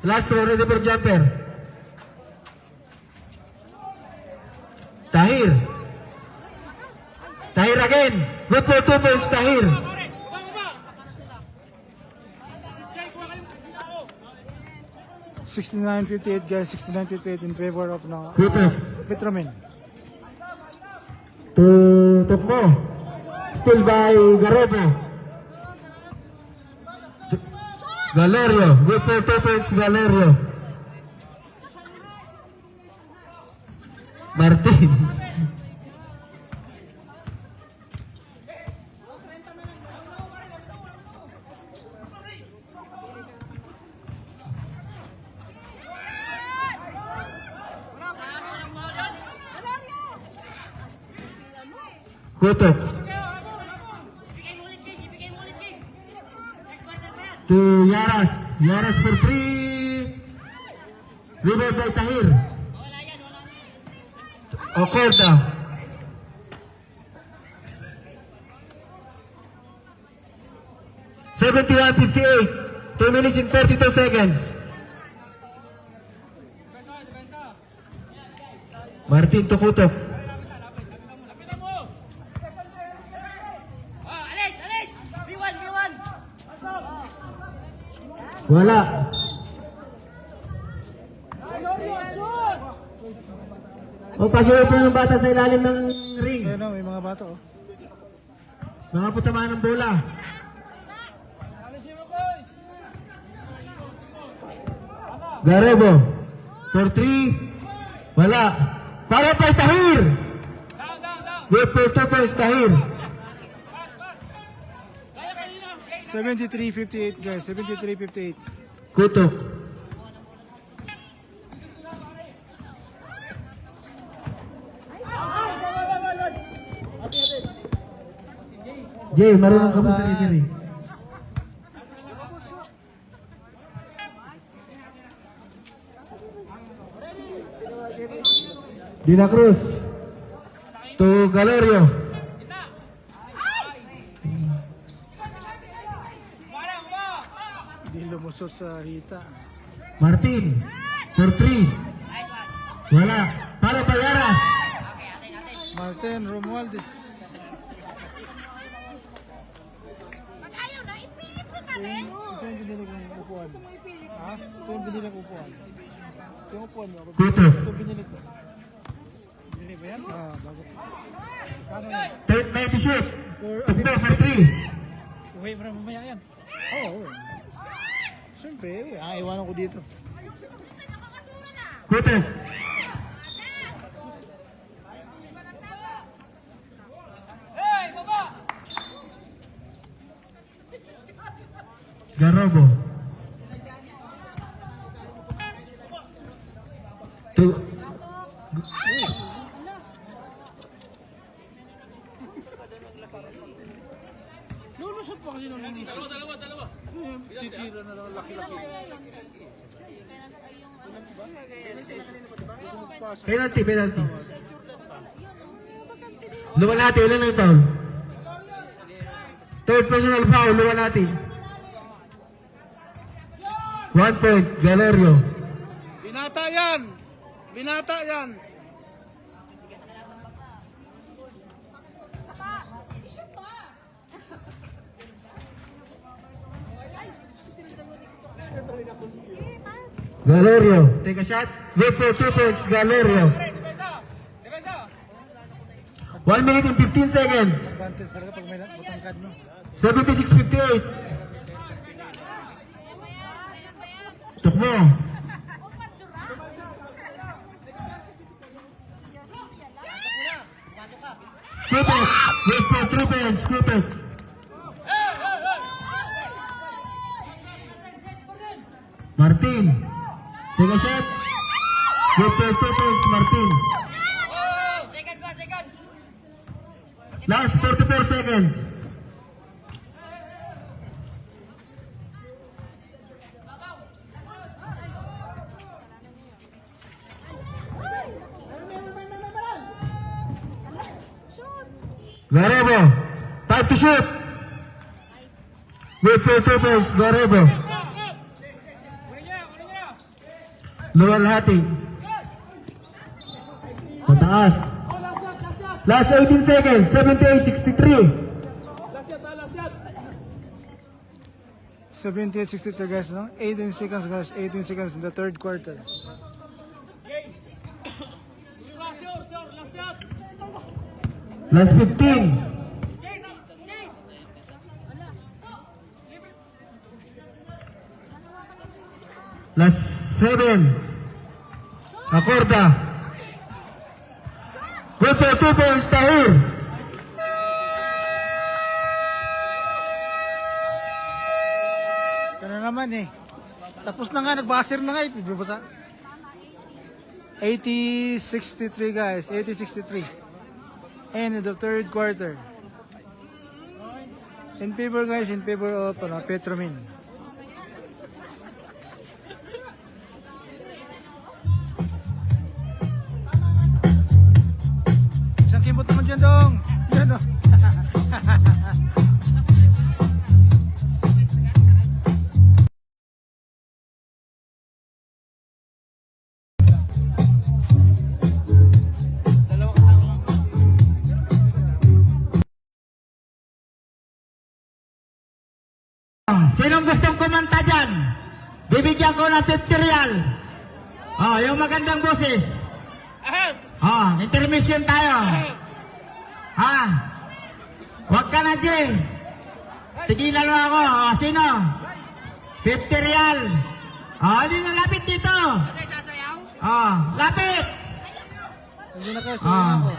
Last throw, ready for jumper. Tahir. Tahir again. Good for 2 points, Tahir. $69.58 guys, $69.58 in favor of Kuto. Petromin. To Tukmo. Still by Garebo. Valerio. Good for 2 points, Valerio. Martin. Kutok. To Yaras. Yaras for 3. Rebound by Tahir. Okorda. $71.58. 2 minutes and 32 seconds. Martin to Kutok. Wala. O pasuyo po ng bata sa ilalim ng ring. Ayun na, may mga bata oh. Mga putamaan ng bola. Garebo. For 3. Wala. Para pa Tahir. Good for 2 points, Tahir. 73.58 guys, 73.58. Kutok. Jay, marunong ka ba sa referee? De La Cruz to Galerio. Hindi lumusot sa hita. Martin for 3. Wala. Para pa Yaras. Martin Romualdez. Pag ayaw na, ipilit mo na rin. Ito yung binili kong upuan. Ha? Ito yung binili kong upuan. Ito yung upuan mo. Kutok. Ito yung binili ko. Binili ba yan? Ah, bago. Kano yan? Third man to shoot. For, Tukbo for 3. uwi mo na mamaya yan. Oo. Siyempre, iwanan ko dito. Kutok. Garobo. To Lulusot pa kasi nung lulusot. Dalawa. Titira na lang laki-laki. penalty. Lumalati, ilan ang foul? Third personal foul, Lumalati. 1 point, Galerio. Binata yan! Galerio, take a shot. Good for 2 points, Galerio. 1 minute and 15 seconds. Advantage talaga pag may matangkad, no? 76-58. Tukmo. Kutok. Good for 3 points, Kutok. Martin. Take a shot. Good for 2 points, Martin. Last 44 seconds. Garebo. 5 to shoot. Good for 2 points, Garebo. Luwalhati. Pataas. Last 18 seconds. 78-63. 78-63 guys, no? 18 seconds guys, 18 seconds in the third quarter. Last 15. Last 7. Acorda. Good for 2 points, Tahir. Kano naman eh. Tapos na nga, nagbasir na nga eh. Basta 80-63 guys, 80-63. And in the third quarter. In favor guys, in favor of Petromin. Isang kimot naman dyan dong. Yan o. Sinong gustong kumanta dyan? Bibigyan ko ng 50 real. Oh, yung magandang boses. Oh, intermission tayo. Ha? Huwag ka na, Jay. Tigilan mo ako. Oh, sino? 50 real. Oh, hindi na lapit dito. Oh, lapit. Hindi na kayo, sorry na ako.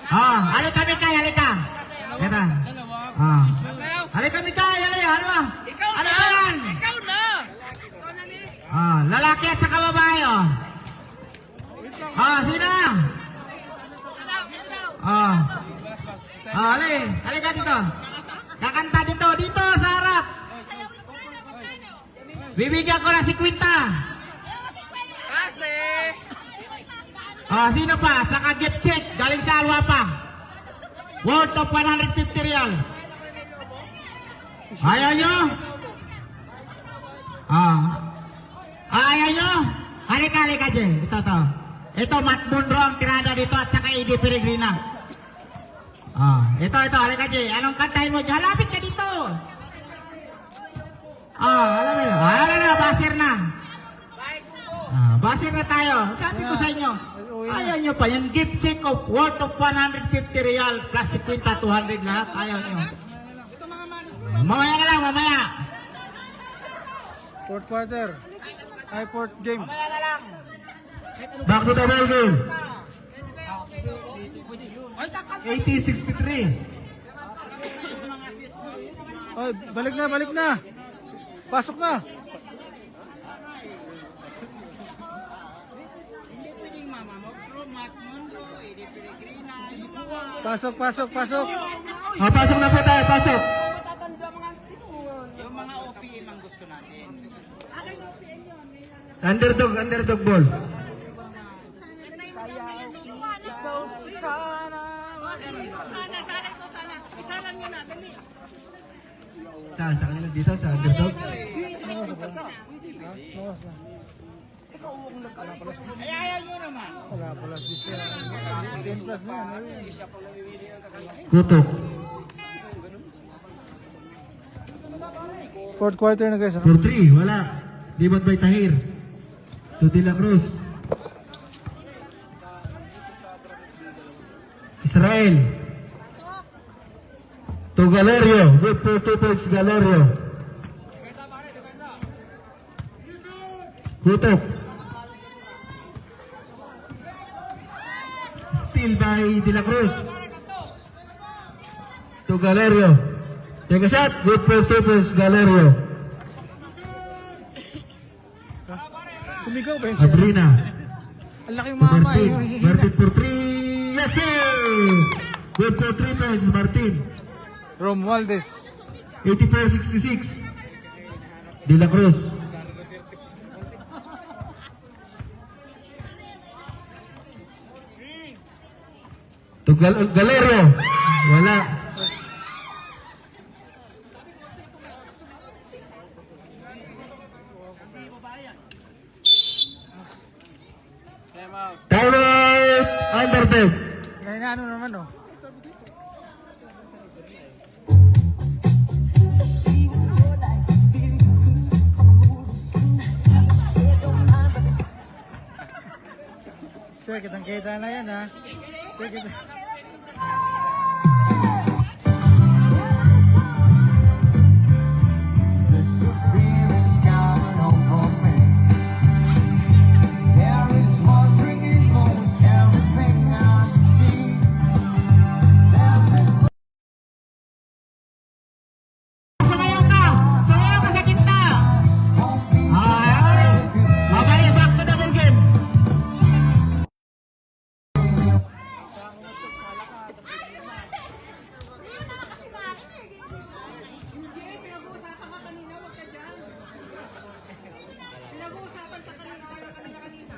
Oh, halika Mikay, halika. Ito. Oh. Halika Mikay, halika. Ano ba yan? Ikaw na! Oh, lalaki at saka babae, oh. Oh, sino? Oh. Oh, halika dito. Kakanta dito sa harap. Bibigyan ko na si Quinta. Kasi! Oh, sino pa? Saka gift check galing sa Alwa pa. Worth of 150 real. Ayaw nyo? Ah. Ayaw nyo? Halika, Jay. Ito. Ito, Matt Munro ang tirada dito at saka Eddie Peregrina. Ito, halika, Jay. Anong kantahin mo dyan? Halapit ka dito. Alam mo yun. Alam na, basir na. Basir na tayo. Sabi ko sa inyo. Ayaw nyo pa. Yung gift check of worth of 150 real plus 50, 200 lahat. Ayaw nyo. Mamaya na lang, mamaya. Fourth quarter. Ay, fourth game. Back to the ball game. 80-63. Ay, balik na. Pasok na. Pasok. Pasok na po tayo, pasok. Yung mga OPM ang gusto natin. Underdog ball. Sa kanila dito, sa underdog. Ayaw nyo naman. Wala pala siya. 10 plus na yan. Kutok. Fourth quarter na guys. For 3, wala. Libat by Tahir. To De La Cruz. Israel. To Galerio. Good for 2 points, Galerio. Kutok. Steal by De La Cruz. To Galerio. Take a shot. Good for 2 points, Galerio. Sumigaw ba yun siya? Abrina. Ang laking mama eh. Martin for 3. Yes, sir! Good for 3 points, Martin. Romualdez. 84-66. De La Cruz. To Galerio. Wala. Time out. Timeout. Underdog. Inaano naman oh. Sir, kitang-kita na yan ha. Sir, kita. Sumayaw ka! Sumayaw ka sa kinta! Ay! Okay, back to double game! Pinag-uusapan sa kanina.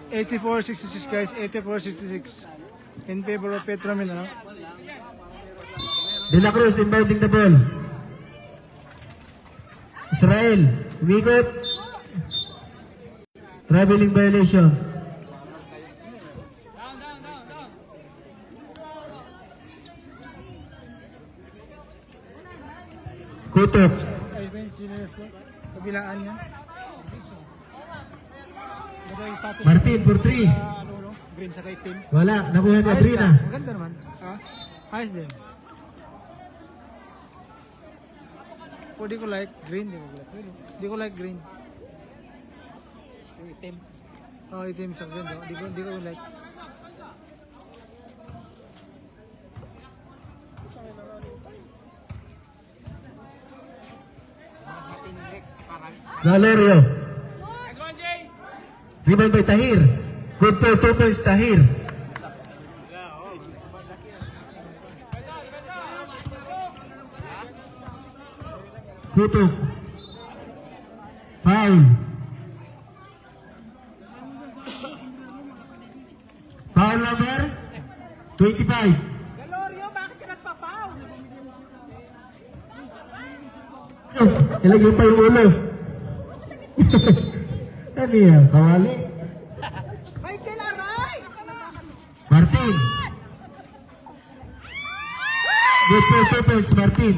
84-66 guys, 84-66 in favor of Petramil, ano? De La Cruz inbounding the ball. Israel, umikot. Traveling violation. Kutok. Ay, Ben, sinilas ko. Kabilaan niya. Ito yung status Martin for 3. ano, no? Green sa kay team. Wala, nakuha ni Ayos Abrina. na. Maganda naman. Ha? Ayos din. O di ko like green. Di ko like green. Yung itim. Oh, itim sa green. No? Di ko like. Valerio. Rebound by Tahir. Good for 2 points, Tahir. Kutuk. Foul. Foul number 25. Galorio, bakit ka nagpapaw? Ilagay pa yung ulo. Ano yan? Kawali? Michael Aray! Martin. Good for 2 points, Martin.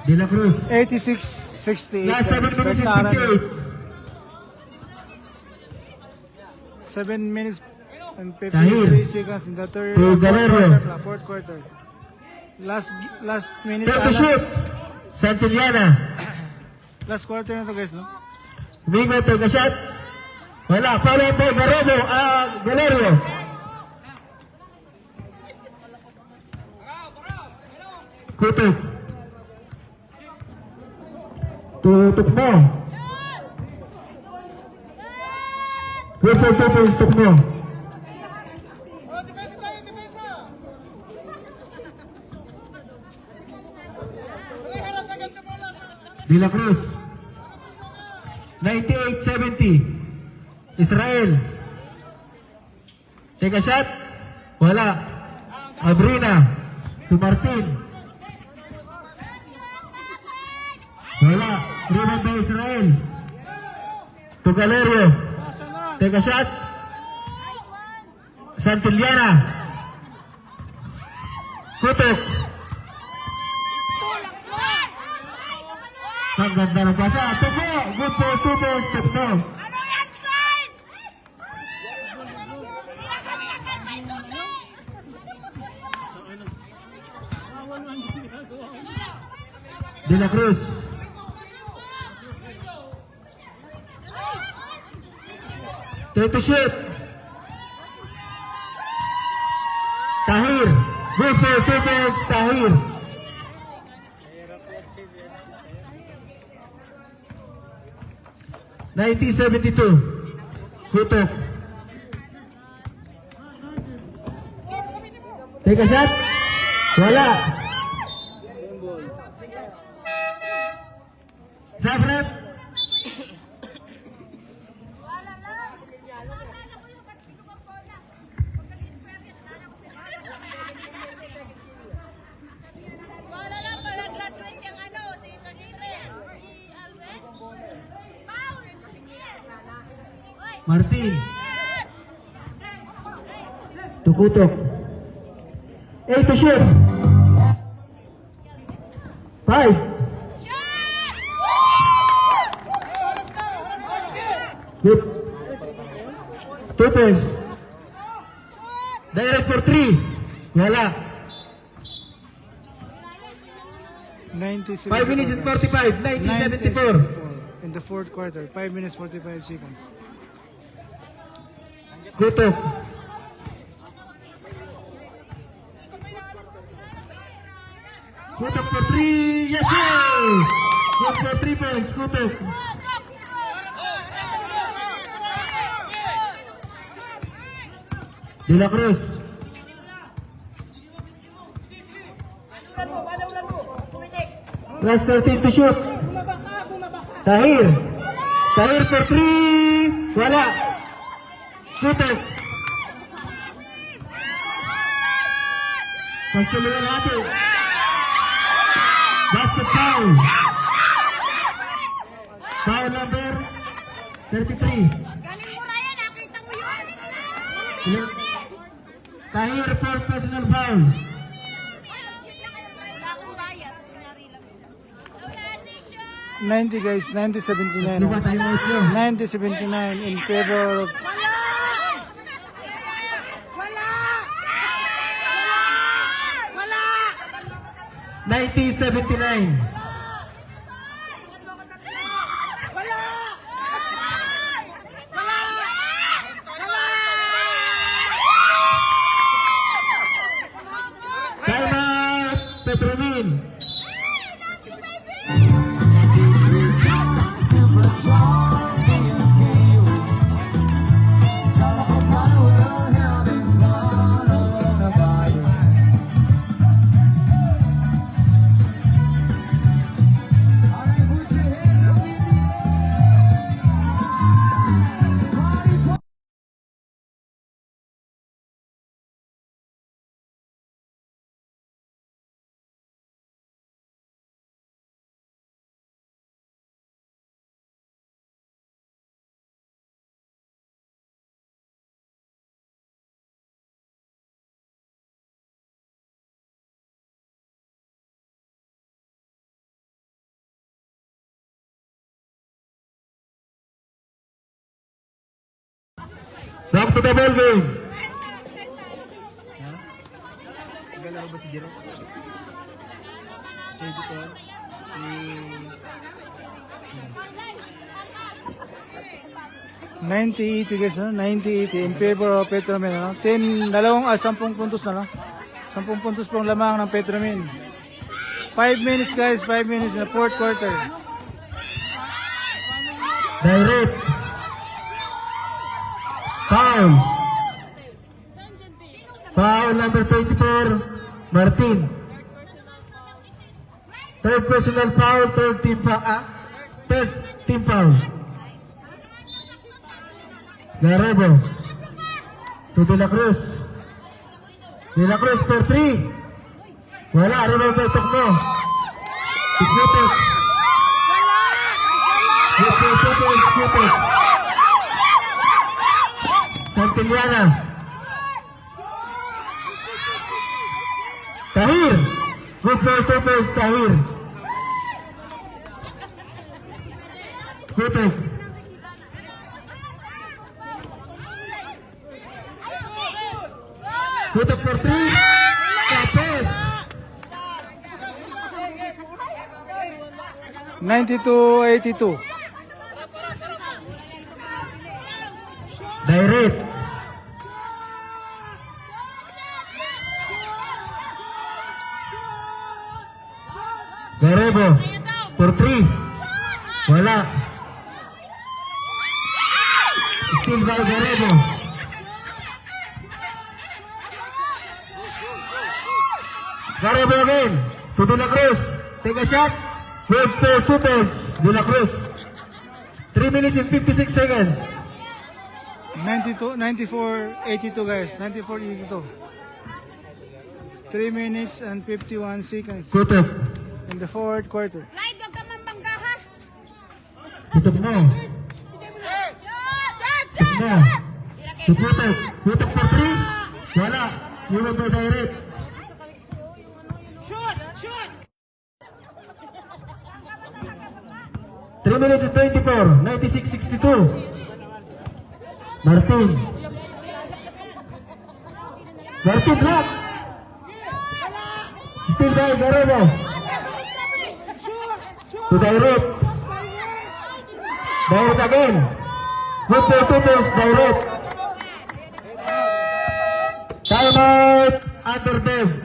De La Cruz. 86-68. Last 7 minutes and Bestaran. 7 58. minutes and Tahir. 53 seconds in the third To Valerio. fourth quarter. Last minute. Take the shoot. Santillana. Last quarter na to guys, no? Mingo to the shot. Wala. Follow by Garobo. Valerio. Kutuk. Tutup mo. Good for 2 points, tutup mo. De La Cruz. 98-70. Israel. Take a shot. Wala. Abrina. To Martin. Wala. Rebound by Israel. To Galerio. Take a shot. Santillana. Kutok. Ang ganda ng pasa. Tupo. Good for 2 points. Tupo. Ano yan, slide? Hindi na kami agad may tubig. De La Cruz. Take to shoot. Tahir. Good for 2 points. Tahir. $19.72. Kutok. Take a shot. Wala. Zabret. Wala lang. Akala ko yung pagpino ko bola. Pag nag-square yan, akala ko wala lang, pala graduate yung ano, si Tagire. Si Alvin. Paul! Sige. Oy! Martin. Yes! Tukutok. 8 to shoot. 5. Good. 2 points. Direct for 3. Wala. 90 5 minutes and 45. 90-74. in the fourth quarter. 5 minutes 45 seconds. Kutok. Kutok for 3. Yes, sir! Good for 3 points. Kutok. De La Cruz. Plus 13 to shoot. Tahir. Tahir for 3. Wala. Kutok. Pastuloy natin. Basket foul. Foul number 33. Galing mo Ryan, nakita mo yun. Tahir for personal foul. Wala akong bias, kunyari lang. 90 guys, 90-79. Lupa tayo out nyo. 90-79 in favor of Wala! Wala! Wala! 90-79. Wala! Wala! Time out. Petromin. Back to the ball game. Galaw ba si Jero? Si Editor? Si... 90-80 guys, no? 90-80 in favor of Petromin. No? 10 puntos na. No? 10 puntos pong lamang ng Petromin. 5 minutes guys, 5 minutes in the fourth quarter. Direct. Foul. Foul number 24. Martin. Third personal foul, third team foul. First team foul. Garebo. To De La Cruz. De La Cruz for 3. Wala, rebound by Tokno. Ikutot. Ikutot. Santillana. Tahir. Good for 2 points, Tahir. Kutok. Kutok for 3. Tapos. 92-82. Direct. Garebo. For 3. Wala. Still by Garebo. Garebo again. To De La Cruz. Take a shot. Good for 2 points. De La Cruz. 3 minutes and 56 seconds. 94-82 guys, 94-82. 3 minutes and 51 seconds Kutok. in the fourth quarter. Clyde, huwag ka mambangga ha! Kutok mo. Kutok mo. Kutok for 3. Wala. Iwan by direct. Shoot! Shoot! 3 minutes and 24. 96-62. Martin. Martin block. Still by Garebo. To direct. Direct again. Good for Pupils, direct. Time out. Under them.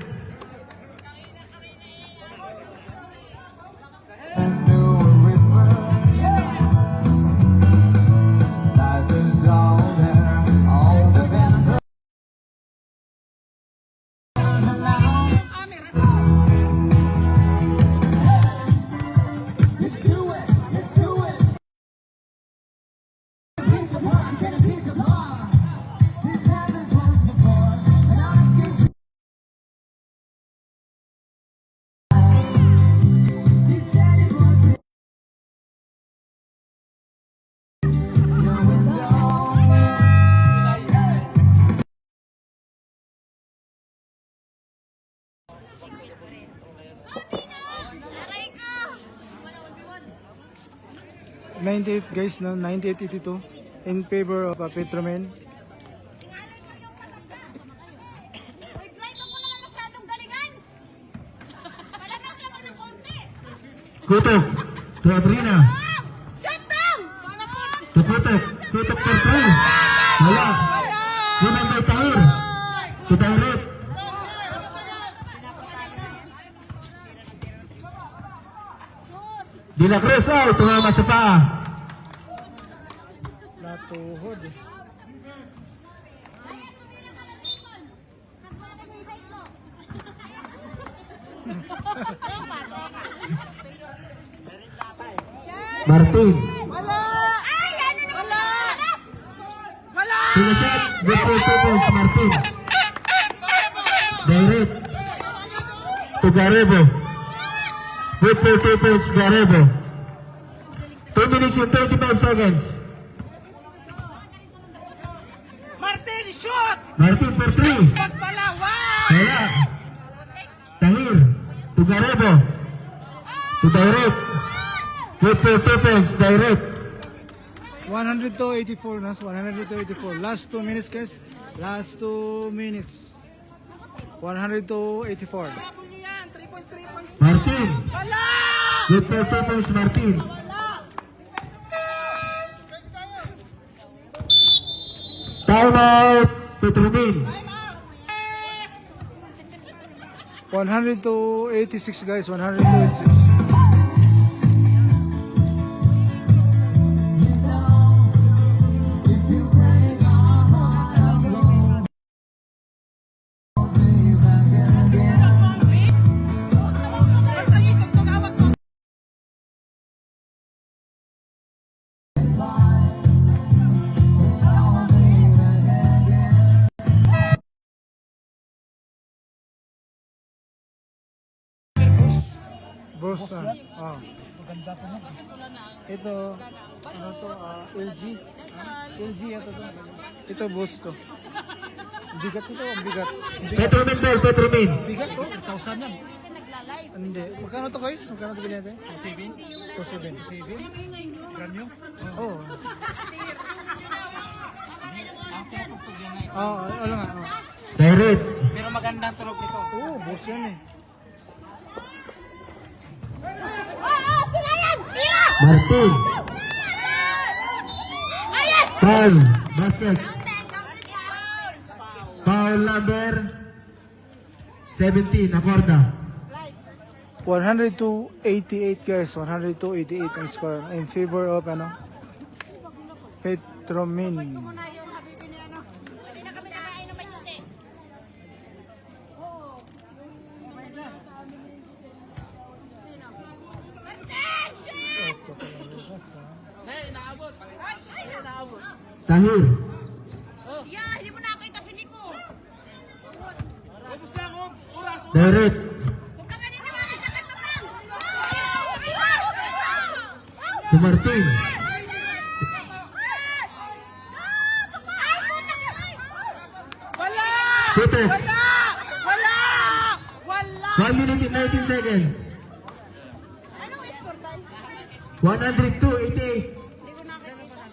Aray ko! 98 guys, no? 98-82 in favor of Petromen. Uy, Gray, huwag mo naman masyadong galingan! Malamang naman ng konti! Kutok. To Abrina. Shut down! To Kutok. Kutok for 3. Wala. Iwan by Tahir. To direct. De La Cruz out. Tumama sa paa. Natuhod eh. Martin. Wala! Ay, ano naman? Wala! Wala! Pinasat. Good for Pupils, Martin. Direct. To Garebo. Good for Pupils, Garebo. 2 minutes and 35 seconds. Martin, shoot! Martin for 3. Wag pala, wow! Wala. Tahir. To Garebo. To direct. Good for Pupils, direct. 102-84 na. 102-84. Last 2 minutes guys. Last 2 minutes. 102-84. Martin. Wala! Good for Pupils, Martin. Time out. Petromin. 102-86 guys. 102-86. Boss, maganda to. Ito, ano to, LG. LG ito to. Ito, boss to. Bigat ito, ang bigat. Petromin ball, Petromin. Bigat to, 1,000 yan. Hindi. Magkano to guys? Magkano to bilhin natin? 2,700. 2,700? Brand new? Oo. Oo, ano nga. Direct. Pero magandang tunog nito. Oo, boss yan eh. Oo, sila yan! Tira! Martin. Ayos! Foul. Basket. Counted yan! Foul number 17. Acorda. 102-88 guys. 102-88 ang score in favor of Petromin. Muna yung habibi ni ano. Hindi na kami nakain ng majuti. Oo. Sino? Attention! Tahir. Yeah, hindi mo nakita si Nico. Direct. Huwag ka maniniwala sa kay Papang. To Martin. Wala! Tutok. Wala! Wala! Wala! 1 minute and 19 seconds. Anong score tayo? 102.88. Hindi ko nakikita.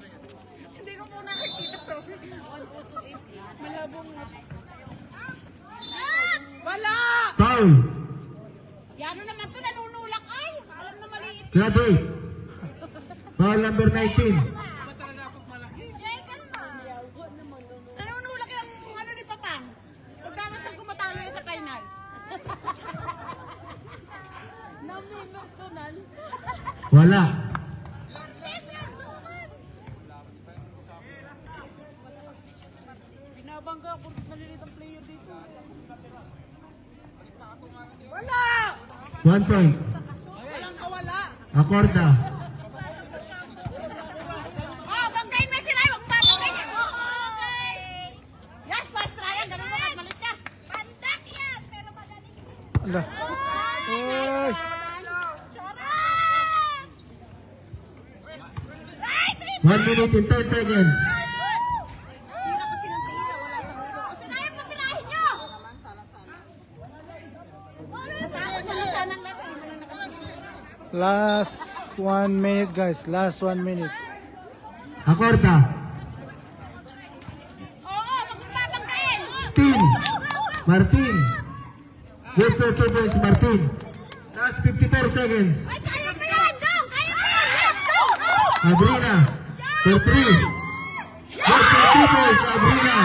Hindi ko po nakikita, prof. Malabong nga. Wala! Foul. Yano naman to, nanunulak ay. Alam na maliit. Graduate. Foul number 19. Jay, kalma. Nanunulak yung ano ni Papang. Pagdarasal ko matalo yan sa finals. Nami-personal. Wala. Binabangga ako malilit ang player dito. Wala! 1 point. Walang kawala. Acorda. Oh, banggain mo si Ray. Huwag mo babanggain niya. Okay. Yes, Vice Ryan. Ganun mo, malit ka. Pandak yan, pero magaling. Ala. Oy. Charot! Ray, 1 minute and 10 seconds. Tira ko silang tira. Wala sa mulo. O, sinayang mo tirahin niyo. Tapos salang-salang lang. Hindi mo lang nakalagay. Last 1 minute guys. Last 1 minute. Acorda. Oo, wag mo babanggain. Steam. Martin. Good for 2 points, Martin. Last 54 seconds. Ay, kaya mo yan, Dong! Kaya mo yan! Go, go! Abrina. For 3. Good for 2 points, Abrina.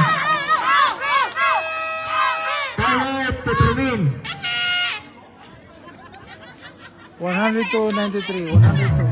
Time out, Petromin. 100 to 93. 100 to.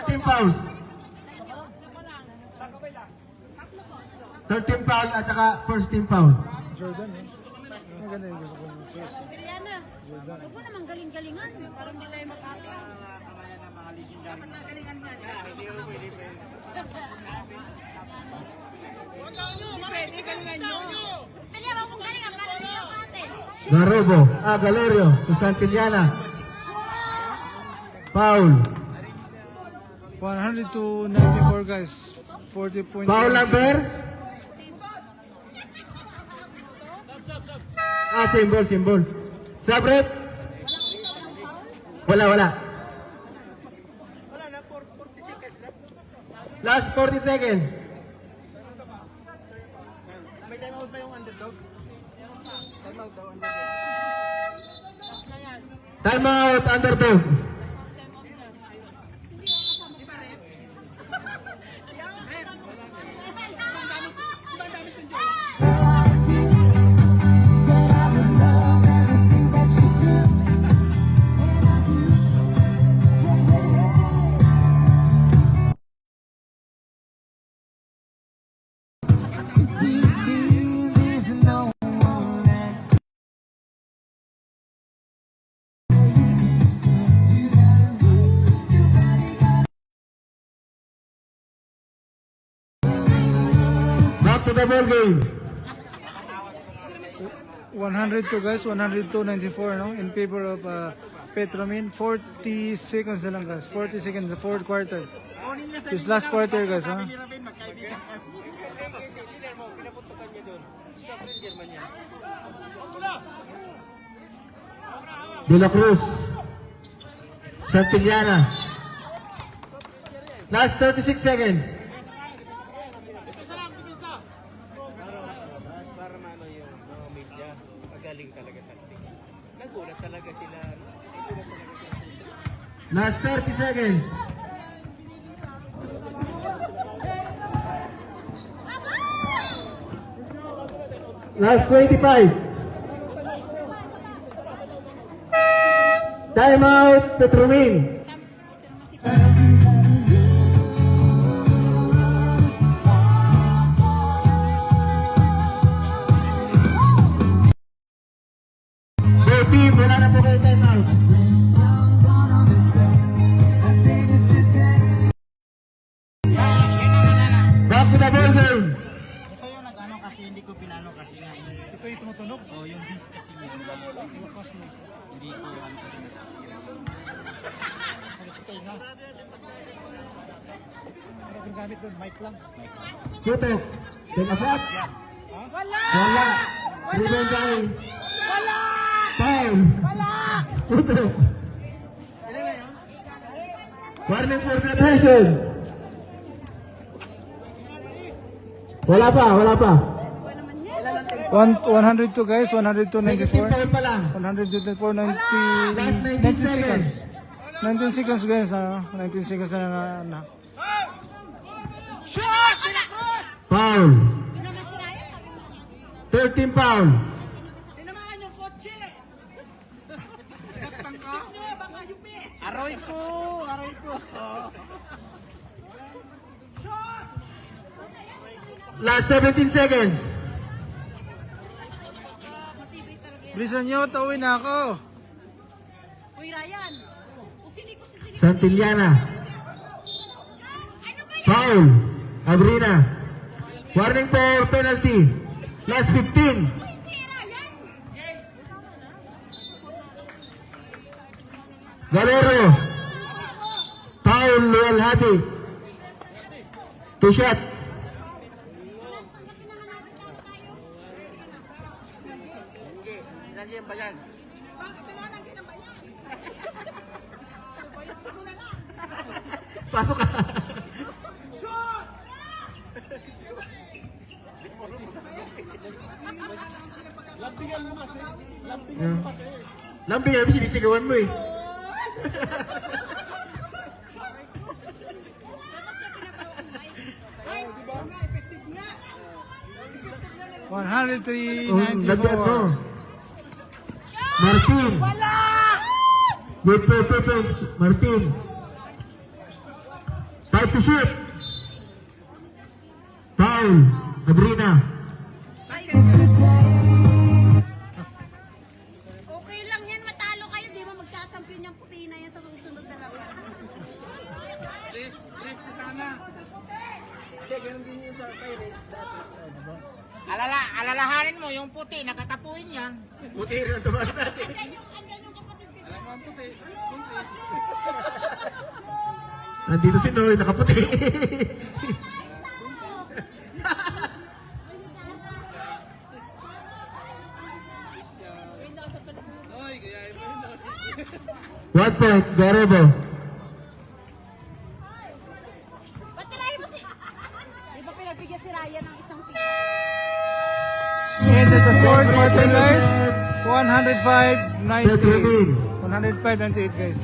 Team fouls. 13 foul at saka first team foul. Jordan eh. Ang ganda yung gusto ko ng shoes. Adriana, huwag mo namang galing-galingan. Parang nila yung mag-ate. Pili ako kung galingan para nila mag-ate. Garobo. Galerio. To Santillana. Foul. 100 to 94 guys. 40 points. Foul number? Symbol. Sabrep? Wala. Last 40 seconds. May time out ba yung underdog? Time out daw, underdog. Time out, underdog. Back to the ball game. 102 guys. 102 94 no? In favor of Petromin. 40 seconds na lang guys. 40 seconds the fourth quarter. This last quarter guys ha. De La Cruz. Santillana. Last 36 seconds. Para maano yung mga media, magaling talaga taktik. Nagulat talaga sila. Last 30 seconds. Last 25. Time out, Petrowin. Go team, wala na po kayo time out. Back to the ball game. Ito yung nag-ano kasi hindi ko pinano kasi nga. Ito yung tumutunog. Oh, yung disc kasi yun. Hindi ko ano kasi nasisira. Stay na. Ano kung gamit doon? Mic lang. Tutok. Take a shot. Wala! Wala. Rebound coming. Wala! Foul. Wala! Tutok. Warning for penetration. Wala pa, wala pa. 102 guys, 102, Negative 94. foul pa lang. 124, 90, Last 19 19 seconds. seconds. 19 seconds guys, 19 seconds na. Shot! De La Cruz! Foul. Ito naman si Ryan, sabi mo. 13 foul. Tinamaan yung kotse! Saktan ka? Baka yupi! Aroy ko! Aroy ko! Last 17 seconds. Bilisan nyo, tawin na ako. Uy, Ryan! Usili ko si Santillana. Ano ba yan? Foul. Abrina. Warning for penalty. Last 15. Uy, si Ryan! Valero. Foul. Luel Hati. Two shot. Tanggapin naman natin tayo tayo. Sinandiyan ba yan? Bakit tinanangkin ang bayan? Ako na lang! Pasok ka. Lambingan mo kasi. Lambing kami sinisigawan mo eh. Ay, di ba nga? Effective nga! 103, Lagyan mo. 94. Martin. Wala! Good for purpose. Martin. 5 to shoot. Foul. Abrina. Okay lang yan, matalo kayo. Di ba magkakampiyon yung puti na yan sa susunod na laban? Please ko sana. Hindi, ganun din yung sa Pirates dati. Diba? Alalahanin mo, yung puti, nakakapuin yan. Buti rin ang tumas natin. Andyan yung kapatid ko. Alam mo ang puti. Nandito si Noy, nakaputi. Oy, gayahin mo yun. 1 point. Garebo. Ba't tirahin mo si... Di ba pinagbigyan si Ryan ng isang team? End of the fourth quarter guys. 105, 98. Petrowin. 105, 98 guys.